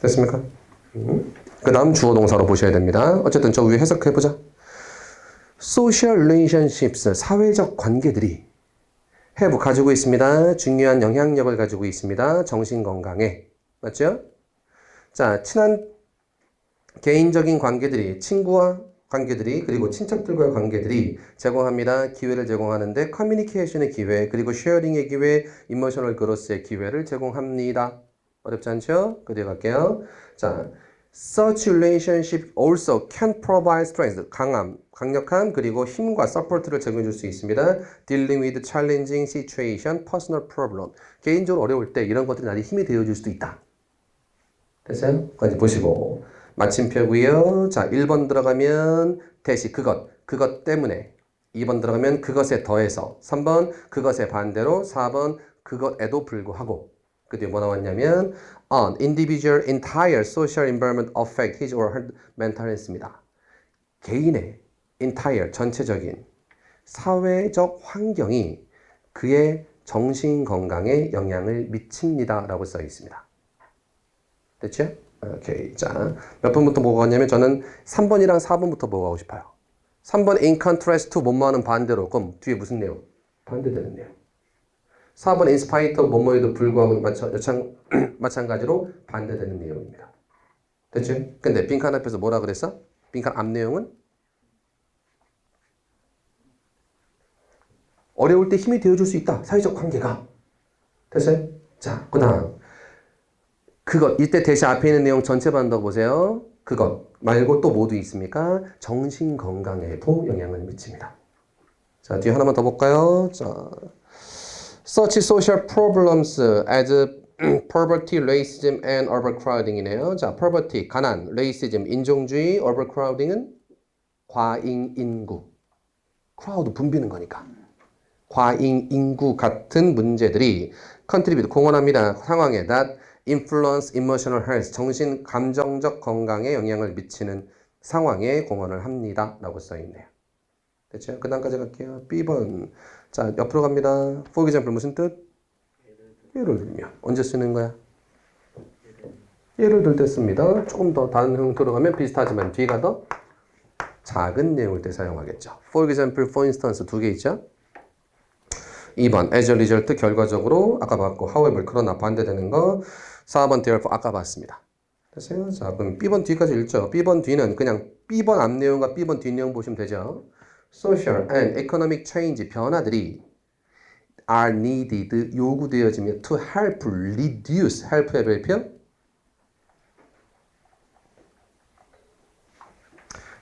Speaker 1: 됐습니까? 그 다음 주어 동사로 보셔야 됩니다. 어쨌든 저 위에 해석해보자. Social relationships, 사회적 관계들이 have 가지고 있습니다. 중요한 영향력을 가지고 있습니다. 정신건강에. 맞죠? 자, 친한 개인적인 관계들이, 친구와 관계들이, 그리고 친척들과의 관계들이 제공합니다. 기회를 제공하는데 커뮤니케이션의 기회, 그리고 쉐어링의 기회, 이모셔널 그로스의 기회를 제공합니다. 어렵지 않죠? 그 뒤에 갈게요. 자, such relationship also can provide strength, 강함, 강력함, 그리고 힘과 support를 제공해 줄 수 있습니다. dealing with challenging situation, personal problem. 개인적으로 어려울 때 이런 것들이 나한테 힘이 되어줄 수도 있다. 됐어요? 까지 보시고. 마침표고요. 자, 1번 들어가면 대시 그것 때문에. 2번 들어가면 그것에 더해서. 3번 그것에 반대로. 4번 그것에도 불구하고. 그 뒤에 뭐 나왔냐면 an individual entire social environment affect his or her mental health입니다. 개인의 entire, 전체적인 사회적 환경이 그의 정신 건강에 영향을 미칩니다. 라고 써 있습니다. 됐죠? 오케이. 자, 몇 번부터 보고 가냐면 저는 3번이랑 4번부터 보고 가고 싶어요. 3번 in contrast to 뭐뭐하는 반대로. 그럼 뒤에 무슨 내용? 반대되는 내용. 4번 in spite of 뭐뭐에도 불구하고 마찬가지로 반대되는 내용입니다. 됐죠? 근데 빈칸 앞에서 뭐라 그랬어? 빈칸 앞 내용은? 어려울 때 힘이 되어줄 수 있다. 사회적 관계가. 됐어요? 자, 그 다음. 그것, 이때 대시 앞에 있는 내용 전체 반더 보세요. 그것 말고 또 뭐도 있습니까? 정신 건강에도 영향을 미칩니다. 자, 뒤에 하나만 더 볼까요? 자, such social problems as poverty, racism, and overcrowding이네요. 자, poverty, 가난, racism, 인종주의, overcrowding은 과잉 인구. crowd, 붐비는 거니까. 과잉 인구 같은 문제들이 contribute, 공헌합니다. 상황에 that influence emotional health, 정신 감정적 건강에 영향을 미치는 상황에 공헌을 합니다. 라고 써있네요. 됐죠? 그 다음까지 갈게요. B번. 자, 옆으로 갑니다. For example, 무슨 뜻? 예를 들면. 언제 쓰는 거야? 예를 들 때 씁니다. 조금 더 다른 형태로 가면 비슷하지만 뒤가 더 작은 내용일 때 사용하겠죠. For example, for instance 두 개 있죠? 2번 as a result 결과적으로 아까 봤고 however 그러나 반대되는 거 4번 therefore 아까 봤습니다. 됐어요? 자 그럼 B번 뒤까지 읽죠. B번 뒤는 그냥 B번 앞 내용과 B번 뒷 내용 보시면 되죠. Social and economic change 변화들이 are needed 요구되어지며 to help reduce help의 별표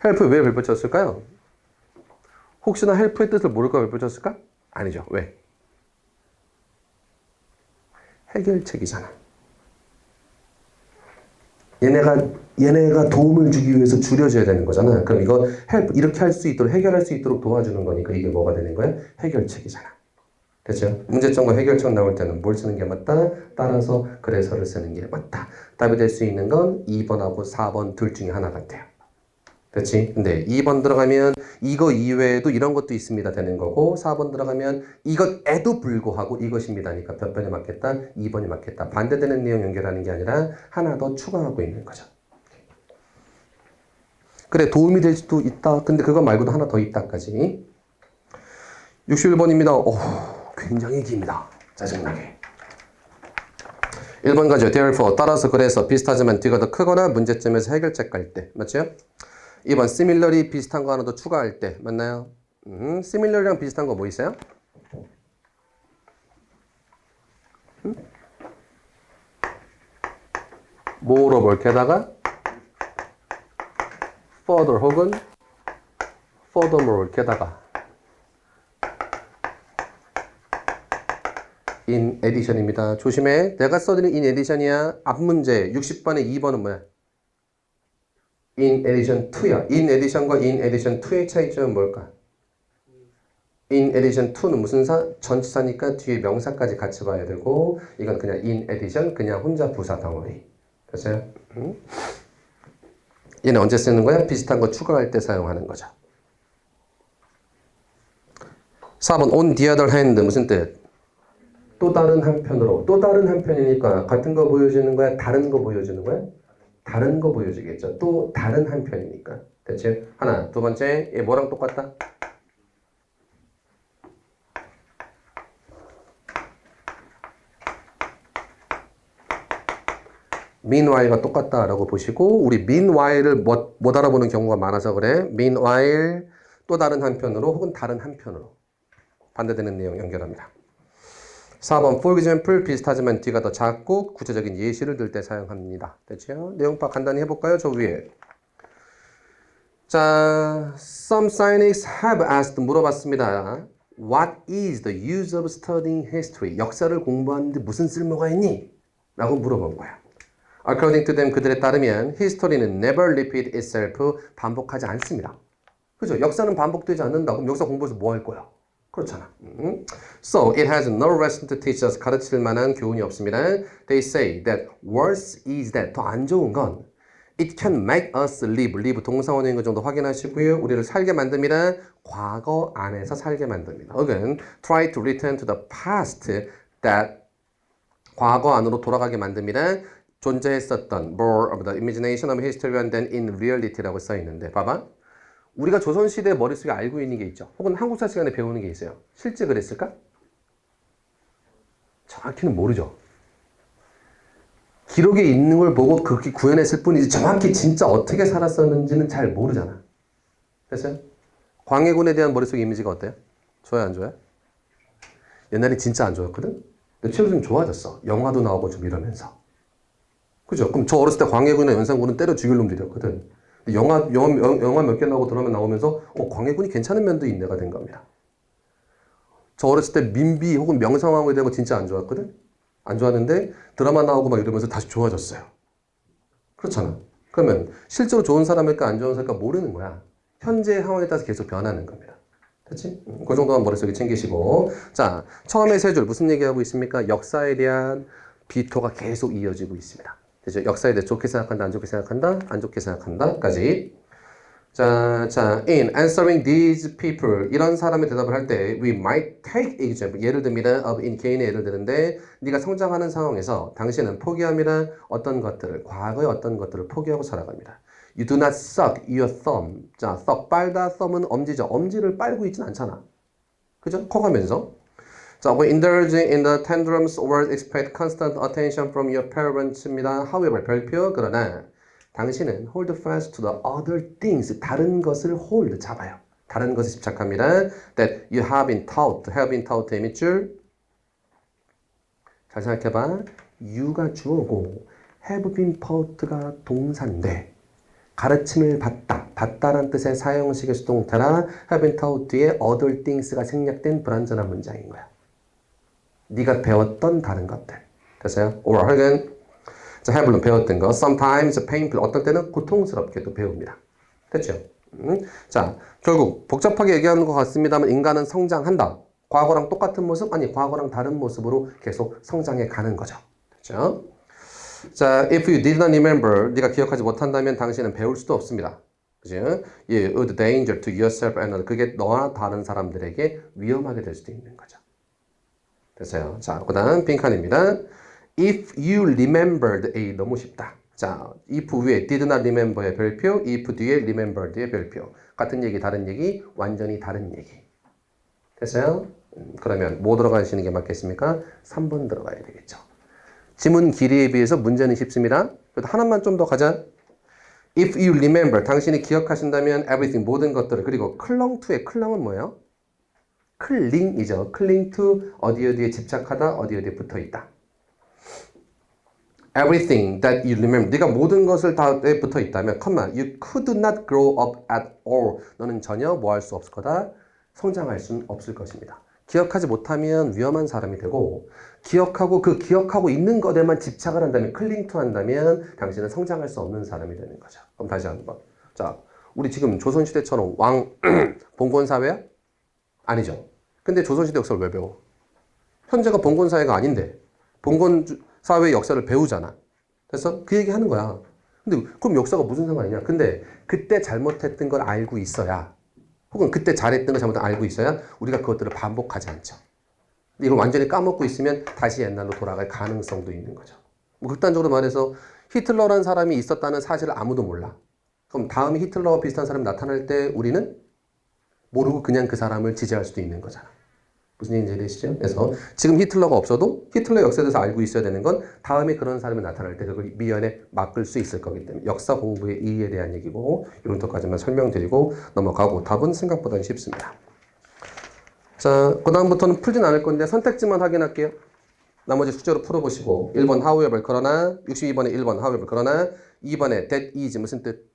Speaker 1: help 왜 별표 쳤을까요? 혹시나 help의 뜻을 모를까 별표 쳤을까? 아니죠. 왜? 해결책이잖아. 얘네가 도움을 주기 위해서 줄여줘야 되는 거잖아. 그럼 이거 help 이렇게 할 수 있도록 해결할 수 있도록 도와주는 거니까 이게 뭐가 되는 거야? 해결책이잖아. 됐죠? 문제점과 해결책 나올 때는 뭘 쓰는 게 맞다? 따라서 그래서를 쓰는 게 맞다. 답이 될 수 있는 건 2번하고 4번 둘 중에 하나 같아요. 그렇지? 근데 2번 들어가면 이거 이외에도 이런 것도 있습니다 되는 거고 4번 들어가면 이것에도 불구하고 이것입니다니까 몇 번이 맞겠다? 2번이 맞겠다. 반대되는 내용 연결하는 게 아니라 하나 더 추가하고 있는 거죠. 그래 도움이 될 수도 있다. 근데 그거 말고도 하나 더 있다까지. 61번입니다. 오, 굉장히 깁니다. 짜증나게. 1번 가죠. therefore 따라서 그래서 비슷하지만 뒤가 더 크거나 문제점에서 해결책 갈 때. 맞죠? 2번 similarly 비슷한 거 하나 더 추가할 때 맞나요? similarly랑 비슷한 거 뭐 있어요? moreover 게다가 further 혹은 furthermore 게다가 in addition입니다. 조심해. 내가 써드린 in addition이야. 앞 문제 60번의 2번은 뭐야? in addition to야. in addition과 in addition to의 차이점은 뭘까? in addition to는 무슨 사? 전치사니까 뒤에 명사까지 같이 봐야 되고 이건 그냥 in addition 그냥 혼자 부사 덩어리. 됐어요? 얘는 언제 쓰는 거야? 비슷한 거 추가할 때 사용하는 거죠. 4번 on the other hand 무슨 뜻? 또 다른 한편으로. 또 다른 한편이니까 같은 거 보여주는 거야? 다른 거 보여주는 거야? 다른 거 보여주겠죠. 또 다른 한편이니까. 됐죠? 하나. 두 번째. 얘 뭐랑 똑같다? meanwhile가 똑같다라고 보시고 우리 meanwhile을 못 알아보는 경우가 많아서 그래. meanwhile 또 다른 한편으로 혹은 다른 한편으로 반대되는 내용 연결합니다. 4번 for example 비슷하지만 뒤가 더 작고 구체적인 예시를 들 때 사용합니다. 됐죠? 내용 파악 간단히 해볼까요? 저 위에. 자, some cynics have asked 물어봤습니다. What is the use of studying history? 역사를 공부하는데 무슨 쓸모가 있니? 라고 물어본 거야. According to them 그들에 따르면 history는 never repeat itself 반복하지 않습니다. 그죠? 역사는 반복되지 않는다. 그럼 역사 공부해서 뭐 할 거야? 그렇잖아. So it has no lesson to teach us. 가르칠 만한 교훈이 없습니다. They say that worse is that 더 안 좋은 건 It can make us live. live 동사원인 것 정도 확인하시고요. 우리를 살게 만듭니다. 과거 안에서 살게 만듭니다. Again, try to return to the past that 과거 안으로 돌아가게 만듭니다. 존재했었던 more of the imagination of history and then in reality라고 써 있는데 봐봐. 우리가 조선시대 머릿속에 알고 있는 게 있죠. 혹은 한국사 시간에 배우는 게 있어요. 실제 그랬을까? 정확히는 모르죠. 기록에 있는 걸 보고 그렇게 구현했을 뿐이지 정확히 진짜 어떻게 살았었는지는 잘 모르잖아. 됐어요? 광해군에 대한 머릿속 이미지가 어때요? 좋아요, 안 좋아요? 옛날에 진짜 안 좋았거든? 근데 최근 좀 좋아졌어. 영화도 나오고 좀 이러면서. 그죠? 그럼 저 어렸을 때 광해군이나 연산군은 때려 죽일 놈들이었거든. 영화 몇 개 나오고 드라마 나오면서 광해군이 괜찮은 면도 있네가 된 겁니다. 저 어렸을 때 민비 혹은 명성황후에 대한 거 진짜 안 좋았거든? 안 좋았는데 드라마 나오고 막 이러면서 다시 좋아졌어요. 그렇잖아. 그러면 실제로 좋은 사람일까 안 좋은 사람일까 모르는 거야. 현재 상황에 따라서 계속 변하는 겁니다. 됐지? 그 정도만 머릿속에 챙기시고. 자, 처음에 세 줄 무슨 얘기하고 있습니까? 역사에 대한 비토가 계속 이어지고 있습니다. 되죠? 역사에 대해 좋게 생각한다, 안 좋게 생각한다, 안 좋게 생각한다까지. 자, in answering these people 이런 사람의 대답을 할 때 we might take example 예를 듭니다. of in 개인의 예를 드는데 네가 성장하는 상황에서 당신은 포기함이란 어떤 것들을 과거의 어떤 것들을 포기하고 살아갑니다. You do not suck your thumb. 자, 썩 빨다 thumb은 엄지죠. 엄지를 빨고 있진 않잖아. 그죠? 커가면서. 자, we indulge in the tantrums or expect constant attention from your parents입니다. However, 별표 그러나 당신은 hold fast to the other things. 다른 것을 hold, 잡아요. 다른 것에 집착합니다. That you have been taught. have been taught의 밑줄. 잘 생각해봐. you가 주어고 have been taught가 동사인데 가르침을 받다. 받다란 뜻의 사형식의 수동태라 have been taught 뒤에 other things가 생략된 불완전한 문장인 거야. 네가 배웠던 다른 것들. 됐어요? or 혹은 자, have는 배웠던 거. sometimes painful. 어떨 때는 고통스럽게도 배웁니다. 됐죠? 자, 결국 복잡하게 얘기하는 것 같습니다만 인간은 성장한다. 과거랑 똑같은 모습? 아니, 과거랑 다른 모습으로 계속 성장해 가는 거죠. 됐죠? 자, if you did not remember, 네가 기억하지 못한다면 당신은 배울 수도 없습니다. 그죠? You would danger to yourself and others. 그게 너나 다른 사람들에게 위험하게 될 수도 있는 거죠. 됐어요? 자, 그 다음 빈칸입니다. If you remembered A 너무 쉽다. 자, if 위에 did not remember의 별표, if 뒤에 remembered의 별표. 같은 얘기, 다른 얘기, 완전히 다른 얘기. 됐어요? 그러면 뭐 들어가시는 게 맞겠습니까? 3번 들어가야 되겠죠. 지문 길이에 비해서 문제는 쉽습니다. 그래도 하나만 좀 더 가자. If you remember, 당신이 기억하신다면 everything, 모든 것들을. 그리고 클렁 to의 클렁은 뭐예요? 클링이죠. 클링 to 어디에 집착하다, 어디에 붙어 있다. Everything that you remember. 네가 모든 것을 다에 붙어 있다면, you could not grow up at all. 너는 전혀 뭐 할 수 없을 거다. 성장할 수는 없을 것입니다. 기억하지 못하면 위험한 사람이 되고, 기억하고 있는 것에만 집착을 한다면, cling to 한다면, 당신은 성장할 수 없는 사람이 되는 거죠. 그럼 다시 한번. 자, 우리 지금 조선시대처럼 봉건사회야? 아니죠. 근데 조선시대 역사를 왜 배워? 현재가 봉건사회가 아닌데, 봉건사회의 역사를 배우잖아. 그래서 그 얘기 하는 거야. 근데 그럼 역사가 무슨 상관이냐? 근데 그때 잘못했던 걸 알고 있어야, 혹은 그때 잘했던 걸 잘못 알고 있어야 우리가 그것들을 반복하지 않죠. 근데 이걸 완전히 까먹고 있으면 다시 옛날로 돌아갈 가능성도 있는 거죠. 뭐 극단적으로 말해서 히틀러라는 사람이 있었다는 사실을 아무도 몰라. 그럼 다음에 히틀러와 비슷한 사람이 나타날 때 우리는 모르고 그냥 그 사람을 지지할 수도 있는 거잖아. 무슨 얘기인지 이해되시죠? 그래서 지금 히틀러가 없어도 히틀러 역사에 대해서 알고 있어야 되는 건 다음에 그런 사람이 나타날 때 그걸 미연에 막을 수 있을 거기 때문에 역사 공부의 이의에 대한 얘기고 이런 것까지만 설명드리고 넘어가고 답은 생각보다 쉽습니다. 자, 그 다음부터는 풀진 않을 건데 선택지만 확인할게요. 나머지 숙제로 풀어보시고 1번 however 그러나 62번에 1번 however 그러나 2번에 that is 무슨 뜻?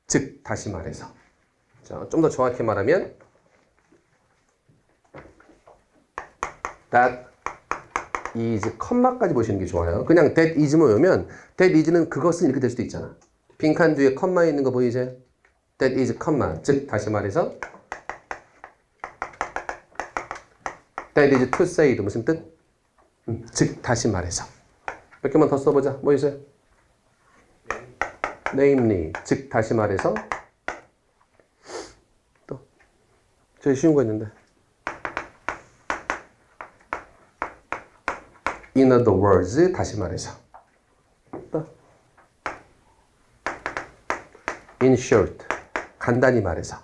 Speaker 1: 즉 다시 말해서 자, 좀 더 정확히 말하면 that is, 컴마까지 보시는 게 좋아요. 그냥 that is만 외우면 that is는 그것은 이렇게 될 수도 있잖아. 빈칸 뒤에 컴마 있는 거 보이죠? that is, 컴마. 즉, 다시 말해서 that is to say도 무슨 뜻? 즉, 다시 말해서. 몇 개만 더 써보자. 뭐 있어요? namely, 즉 다시 말해서 또 제일 쉬운 거 있는데 in other words, 다시 말해서 또 in short, 간단히 말해서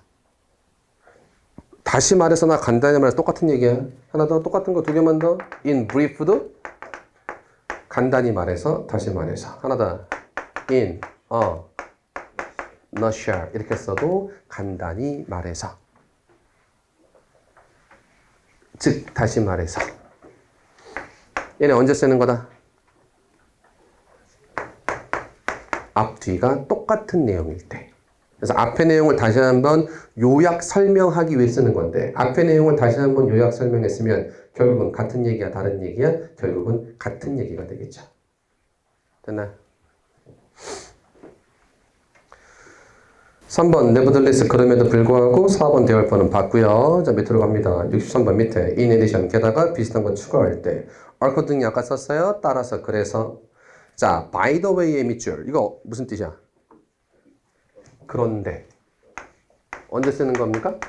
Speaker 1: 다시 말해서나 간단히 말해서 똑같은 얘기야. 하나 더 똑같은 거 두 개만 더 in brief도 간단히 말해서 다시 말해서 하나 더 in a nutshell 이렇게 써도 간단히 말해서 즉 다시 말해서 얘네 언제 쓰는 거다? 앞뒤가 똑같은 내용일 때. 그래서 앞의 내용을 다시 한번 요약 설명하기 위해 쓰는 건데 앞의 내용을 다시 한번 요약 설명했으면 결국은 같은 얘기야 다른 얘기야? 결국은 같은 얘기가 되겠죠. 됐나요? 3번 nevertheless 그럼에도 불구하고 4번 대월번은 봤고요. 자 밑으로 갑니다. 63번 밑에 in addition 게다가 비슷한 거 추가할 때 accordingly 아까 썼어요. 따라서 그래서 자 by the way의 밑줄 이거 무슨 뜻이야? 그런데 언제 쓰는 겁니까?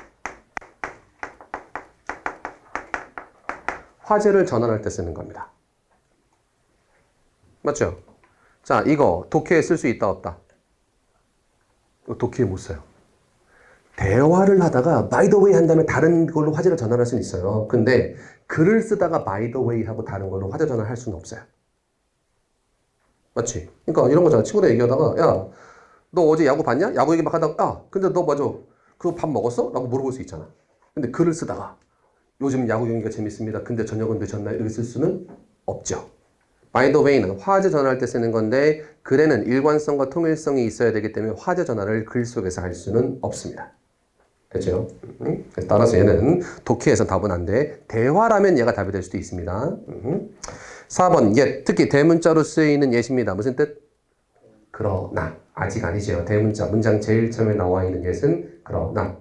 Speaker 1: 화제를 전환할 때 쓰는 겁니다. 맞죠? 자 이거 독해에 쓸 수 있다 없다? 이거 독해에 못 써요. 대화를 하다가 by the way 한 다음에 다른 걸로 화제를 전환할 수는 있어요. 근데 글을 쓰다가 by the way 하고 다른 걸로 화제 전환할 수는 없어요. 맞지? 그러니까 이런 거잖아. 친구들 얘기하다가 야 너 어제 야구 봤냐? 야구 얘기 막 하다가 야 근데 너 맞아 그거 밥 먹었어? 라고 물어볼 수 있잖아. 근데 글을 쓰다가 요즘 야구 경기가 재밌습니다. 근데 저녁은 늦었나요? 이렇게 쓸 수는 없죠. by the way는 화제 전환할 때 쓰는 건데 글에는 일관성과 통일성이 있어야 되기 때문에 화제 전환을 글 속에서 할 수는 없습니다. 됐죠? 따라서 얘는 독해에서 답은 안 돼. 대화라면 얘가 답이 될 수도 있습니다. 4번 yet 특히 대문자로 쓰이는 yet입니다. 무슨 뜻? 그러나 아직 아니죠. 대문자 문장 제일 처음에 나와 있는 yet은 그러나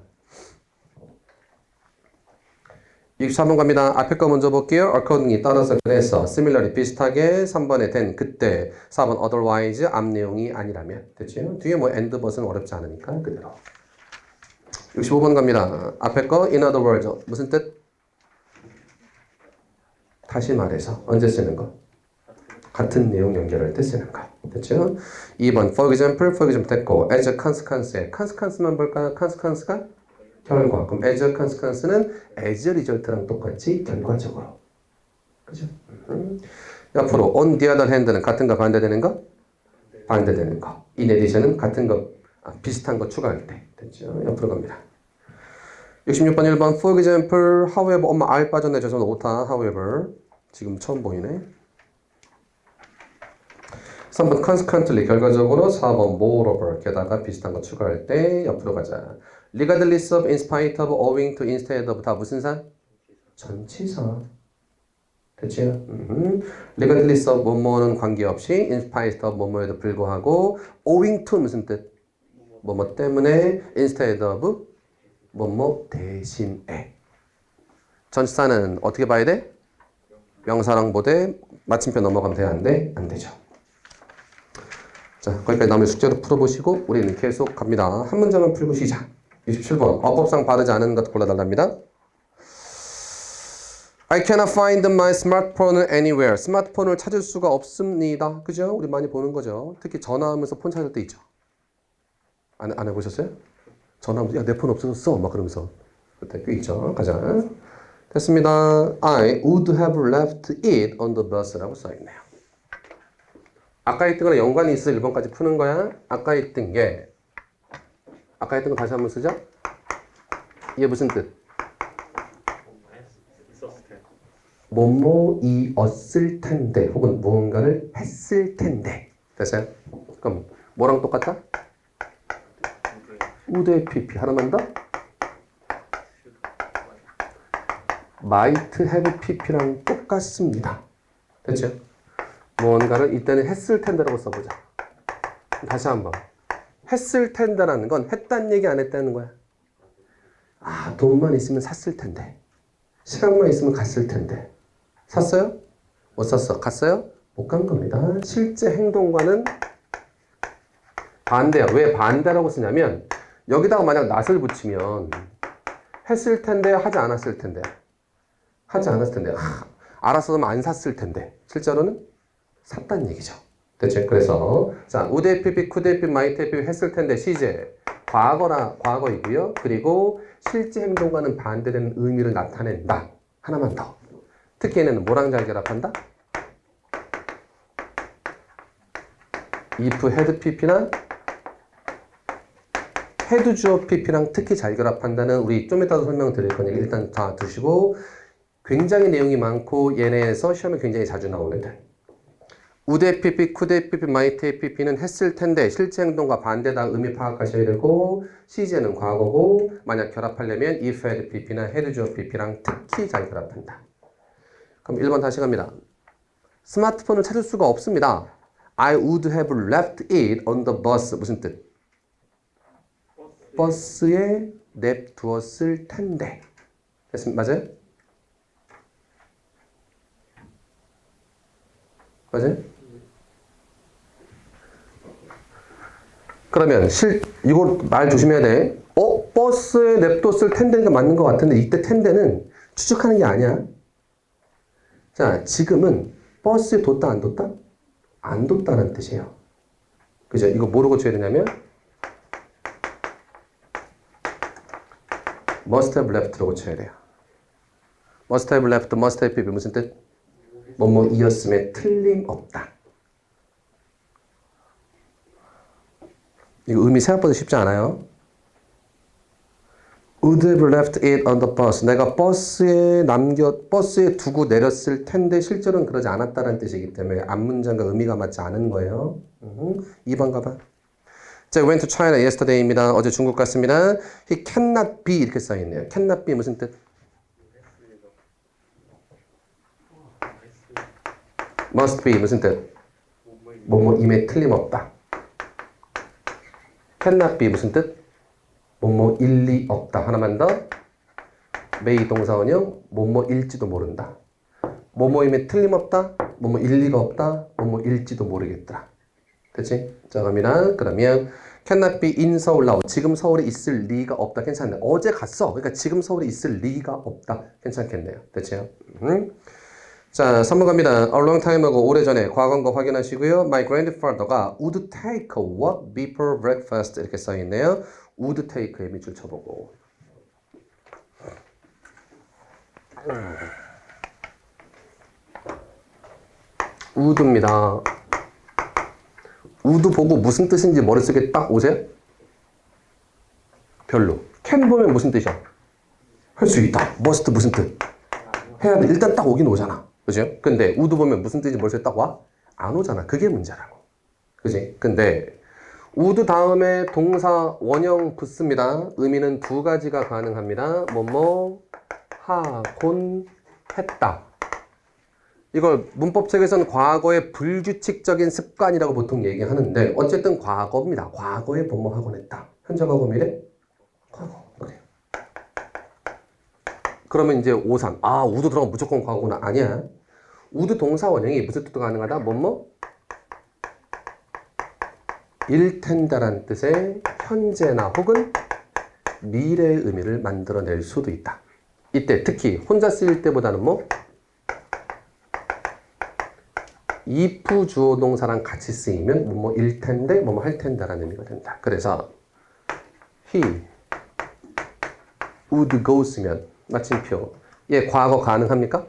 Speaker 1: 64번 갑니다. 앞에 거 먼저 볼게요. accordingly 따라서 그래서 similarly 비슷하게 3번에 된 그때 4번 otherwise 앞 내용이 아니라면 됐죠? 뒤에 뭐 and but은 어렵지 않으니까 그대로 65번 갑니다. 앞에 거 in other words 무슨 뜻? 다시 말해서 언제 쓰는 거? 같은 내용 연결할 때 쓰는 거. 됐죠? 2번 for example 됐고 as a consequence에 consequence만 볼까요? consequence가 결과. 그럼 as a consequence는 as a result랑 똑같이 결과적으로. 그죠? 옆으로 on the other hand는 같은 거 반대되는 거? 반대되는 거. in addition은 같은 거 비슷한 거 추가할 때. 됐죠? 옆으로 갑니다. 66번 1번 for example however 엄마 R 빠졌네 죄송합니다 오타 however 지금 처음 보이네 3번 consequently 결과적으로 4번 moreover 게다가 비슷한 거 추가할 때 옆으로 가자 regardless of, in spite of, owing to, instead of 다 무슨 사? 전치사 됐죠? regardless of 뭐뭐는 관계없이 in spite of 뭐뭐에도 불구하고 owing to 무슨 뜻? 뭐뭐 때문에 instead of 뭐뭐 대신에 전치사는 어떻게 봐야 돼? 명사랑 보되 마침표 넘어가면 돼야 안 돼? 안 되죠. 자, 거기까지 나머지 숙제도 풀어보시고 우리는 계속 갑니다. 한 문장만 풀고 시작. 27번 어법상 바르지 않은 것 골라달랍니다. I cannot find my smartphone anywhere. 스마트폰을 찾을 수가 없습니다. 그죠? 우리 많이 보는 거죠. 특히 전화하면서 폰 찾을 때 있죠. 안 해보셨어요? 전화하면서 야, 내 폰 없어졌어. 막 그러면서 그때 꽤 있죠. 가자. 됐습니다. I would have left it on the bus라고 써있네요. 아까 했던 거랑 연관이 있어 1번까지 푸는 거야. 아까 했던 거 다시 한번 쓰자. 이게 무슨 뜻? 뭐뭐이었을 텐데 혹은 무언가를 했을 텐데 됐어요? 그럼 뭐랑 똑같다? would pp 하나만 더 might have pp랑 똑같습니다. 됐죠? 무언가를 이때는 했을 텐데라고 써보자. 다시 한번 했을 텐데라는 건 했다는 얘기 안 했다는 거야. 아 돈만 있으면 샀을 텐데 시간만 있으면 갔을 텐데 샀어요? 못 샀어. 갔어요? 못 간 겁니다. 실제 행동과는 반대야. 왜 반대라고 쓰냐면 여기다가 만약 not을 붙이면 했을 텐데 하지 않았을 텐데 하지 않았을 텐데 알았으면 안 샀을 텐데 실제로는 샀다는 얘기죠. 됐죠? 그래서 자 would have been, could have been, might have been 했을 텐데 시제 과거이고요. 그리고 실제 행동과는 반대되는 의미를 나타낸다. 하나만 더. 특히 얘는 뭐랑 잘 결합한다? if had pp나 had 주어 pp랑 특히 잘 결합한다는 우리 좀 이따도 설명드릴 거니까 일단 다 두시고 굉장히 내용이 많고 얘네에서 시험에 굉장히 자주 나오는 애들. would have pp, could have pp, might have pp는 했을 텐데 실제 행동과 반대다 의미 파악하셔야 되고 시제는 과거고 만약 결합하려면 if had pp나 had 주어 pp랑 특히 잘 결합한다. 그럼 1번 다시 갑니다. 스마트폰을 찾을 수가 없습니다. I would have left it on the bus. 무슨 뜻? 버스에 냅두었을 텐데. 됐습니다. 맞아요? 맞아요? 그러면 이거 말 조심해야 돼. 버스에 냅뒀을 텐데가 맞는 것 같은데 이때 텐데는 추측하는 게 아니야. 자, 지금은 버스에 뒀다 안 뒀다? 안 뒀다는 뜻이에요. 그죠? 이거 뭐로 고쳐야 되냐면 must have left로 고쳐야 돼요. must have left, must have been 무슨 뜻? 뭐뭐이었음에 틀림없다. 이거 의미 생각보다 쉽지 않아요. would have left it on the bus. 내가 버스에 두고 내렸을 텐데 실제로는 그러지 않았다는 뜻이기 때문에 앞문장과 의미가 맞지 않은 거예요. 2번 가봐. 자, went to China yesterday입니다. 어제 중국 갔습니다. He cannot be 이렇게 써있네요. cannot be 무슨 뜻? must be 무슨 뜻? 뭐뭐임에 틀림없다. cannot be 무슨 뜻? 뭐뭐일리 없다. 하나만 더. may 동사원형 뭐뭐일지도 모른다. 뭐뭐임에 틀림없다. 뭐뭐일리가 없다. 뭐뭐일지도 모르겠더라. 그치? 자, 갑니다. 그러면 cannot be in 서울 now. 지금 서울에 있을 리가 없다. 괜찮네. 어제 갔어. 그러니까 지금 서울에 있을 리가 없다. 괜찮겠네요. 됐죠? 자, 3번 갑니다. A long time ago. 오래전에 과거인 확인하시고요. My grandfather가 would take a walk before breakfast 이렇게 써있네요. would take의 밑줄 쳐보고. would입니다. would 보고 무슨 뜻인지 머릿속에 딱 오세요? 별로. can 보면 무슨 뜻이야? 할 수 있다. must 무슨 뜻? 해야 돼. 일단 딱 오긴 오잖아. 그죠? 근데 would 보면 무슨 뜻인지 머릿속에 딱 와? 안 오잖아. 그게 문제라고. 그지? 근데 would 다음에 동사 원형 붙습니다. 의미는 두 가지가 가능합니다. 뭐뭐 하곤 했다. 이걸 문법책에서는 과거의 불규칙적인 습관이라고 보통 얘기하는데 어쨌든 과거입니다. 과거에 뭐뭐 하곤 했다. 현재 과거 미래? 과거. 그래요. 그러면 이제 5산. would 들어가면 무조건 과거구나. 아니야. would 동사 원형이 무슨 뜻도 가능하다? 뭐뭐 일 텐다라는 뜻의 현재나 혹은 미래의 의미를 만들어낼 수도 있다. 이때 특히 혼자 쓰일 때보다는 if 주어 동사랑 같이 쓰이면 뭐일 텐데 뭐뭐 할 텐다라는 의미가 된다. 그래서 he would go 쓰면 마침표 얘 과거 가능합니까?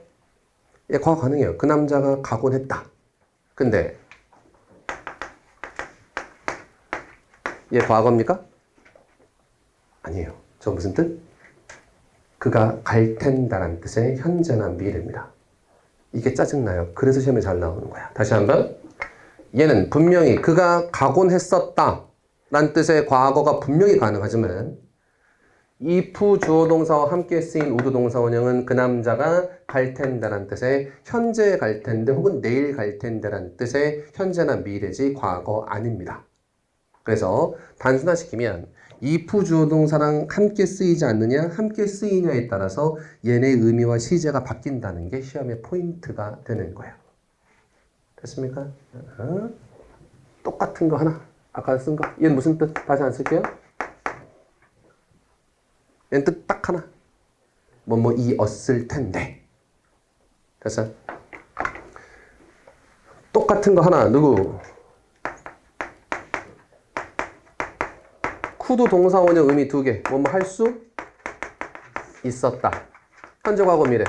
Speaker 1: 얘 과거 가능해요. 그 남자가 가곤 했다. 근데 얘 과거입니까? 아니에요. 저 무슨 뜻? 그가 갈 텐다라는 뜻의 현재나 미래입니다. 이게 짜증나요. 그래서 시험에 잘 나오는 거야. 다시 한번. 얘는 분명히 그가 가곤 했었다 라는 뜻의 과거가 분명히 가능하지만 if 주어 동사와 함께 쓰인 would 동사 원형은 그 남자가 갈 텐다라는 뜻의 현재 갈 텐데 혹은 내일 갈 텐다라는 뜻의 현재나 미래지 과거 아닙니다. 그래서 단순화시키면 if 주어 동사랑 함께 쓰이지 않느냐 함께 쓰이냐에 따라서 얘네의 의미와 시제가 바뀐다는 게 시험의 포인트가 되는 거예요. 됐습니까? 똑같은 거 하나 아까 쓴 거. 얘는 무슨 뜻? 다시 안 쓸게요. 얘는 뜻 딱 하나. 뭐뭐이었을 텐데. 됐어? 똑같은 거 하나. 누구? 쿠도 동사 원형 의미 두 개. 뭐뭐 할 수 있었다. 현재 과거 미래.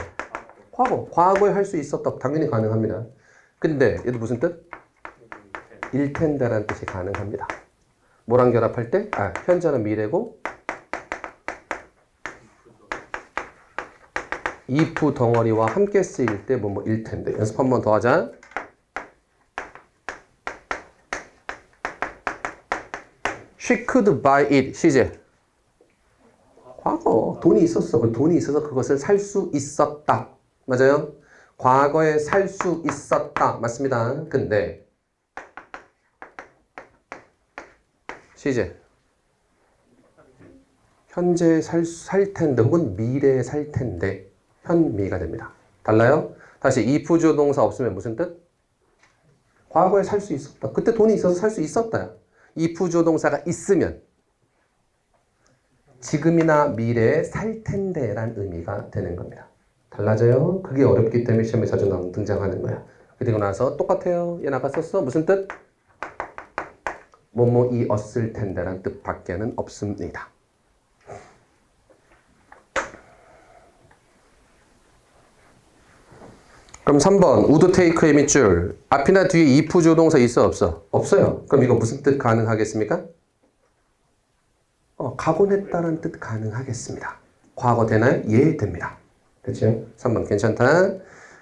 Speaker 1: 과거. 과거에 할 수 있었다. 당연히 가능합니다. 근데 얘도 무슨 뜻? 일 텐데라는 뜻이 가능합니다. 뭐랑 결합할 때? 현재는 미래고 if 덩어리와 함께 쓰일 때 뭐뭐 일 텐데. 연습 한 번 더 하자. She could buy it. 시제. 과거. 돈이 있었어. 돈이 있어서 그것을 살 수 있었다. 맞아요? 과거에 살 수 있었다. 맞습니다. 근데 시제. 현재 살 텐데 혹은 미래에 살 텐데 현미가 됩니다. 달라요? 다시 if 주어 동사 없으면 무슨 뜻? 과거에 살 수 있었다. 그때 돈이 있어서 살 수 있었다. if 주어 동사가 있으면 지금이나 미래에 살 텐데 라는 의미가 되는 겁니다. 달라져요? 그게 어렵기 때문에 시험에 자주 등장하는 거야. 그리고 나서 똑같아요. 얘는 아까 썼어. 무슨 뜻? 뭐뭐이었을 텐데 라는 뜻밖에는 없습니다. 그럼 3번 would take의 밑줄 앞이나 뒤에 if 주어 동사 있어 없어? 없어요. 그럼 이거 무슨 뜻 가능하겠습니까? 가곤 했다는 뜻 가능하겠습니다. 과거 되나요? 예, 됩니다. 그렇죠? 3번 괜찮다.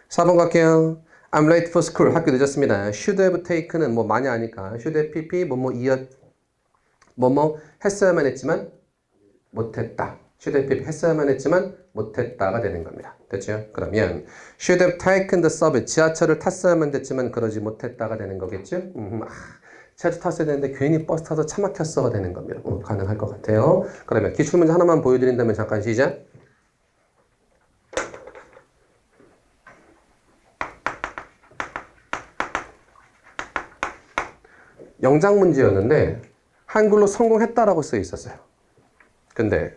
Speaker 1: 4번 갈게요. I'm late for school. 학교 늦었습니다. Should have taken은 뭐 많이 아니까 should have pp 뭐뭐 했어야만 했지만 못했다. should have pp 했어야만 했지만 못했다가 되는 겁니다. 됐죠? 그러면 should have taken the subway. 지하철을 탔어야만 됐지만 그러지 못했다가 되는 거겠죠? 지하철 탔어야 되는데 괜히 버스 타서 차 막혔어가 되는 겁니다. 가능할 것 같아요. 그러면 기출문제 하나만 보여드린다면 잠깐 시작. 영작 문제였는데 한글로 성공했다라고 써 있었어요. 근데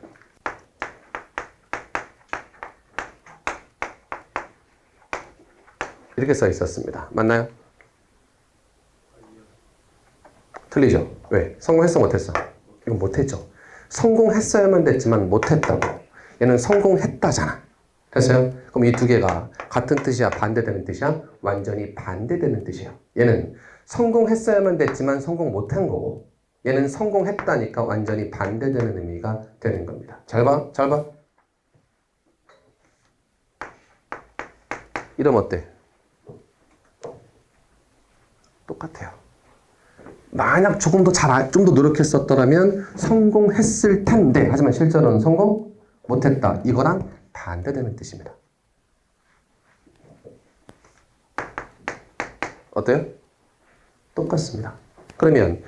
Speaker 1: 이렇게 써 있었습니다. 맞나요? 틀리죠? 왜? 성공했어 못했어? 이건 못했죠. 성공했어야만 됐지만 못했다고. 얘는 성공했다잖아. 됐어요? 그럼 이 두 개가 같은 뜻이야? 반대되는 뜻이야? 완전히 반대되는 뜻이에요. 얘는 성공했어야만 됐지만 성공 못한 거고 얘는 성공했다니까 완전히 반대되는 의미가 되는 겁니다. 잘 봐? 잘 봐? 이러면 어때? 똑같아요. 만약 조금 더 좀 더 노력했었더라면 성공했을 텐데 하지만 실제로는 성공 못했다. 이거랑 반대되는 뜻입니다. 어때요? 똑같습니다. 그러면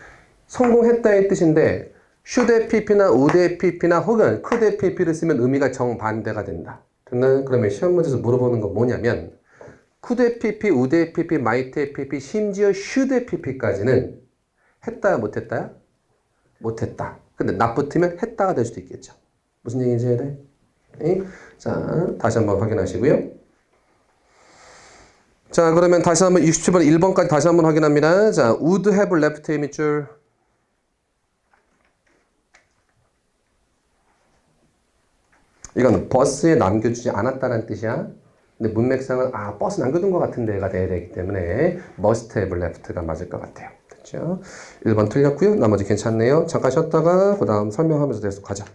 Speaker 1: 성공했다의 뜻인데 should have pp나 would have pp나 혹은 could have pp를 쓰면 의미가 정반대가 된다. 됐나요? 그러면 시험 문제에서 물어보는 건 뭐냐면 could have pp, would have pp, might have pp, 심지어 should have pp까지는 했다야 못했다야? 못했다. 근데 not 붙으면 했다가 될 수도 있겠죠. 무슨 얘기인지 해야 돼? 네? 자, 다시 한번 확인하시고요. 자, 그러면 다시 한번 67번 1번까지 다시 한번 확인합니다. 자, would have left의 밑줄. 이건 버스에 남겨주지 않았다는 뜻이야. 근데 문맥상은 버스 남겨둔 것 같은데가 돼야 되기 때문에 must have left가 맞을 것 같아요. 됐죠? 1번 틀렸고요. 나머지 괜찮네요. 잠깐 쉬었다가 그 다음 설명하면서 계속 가자.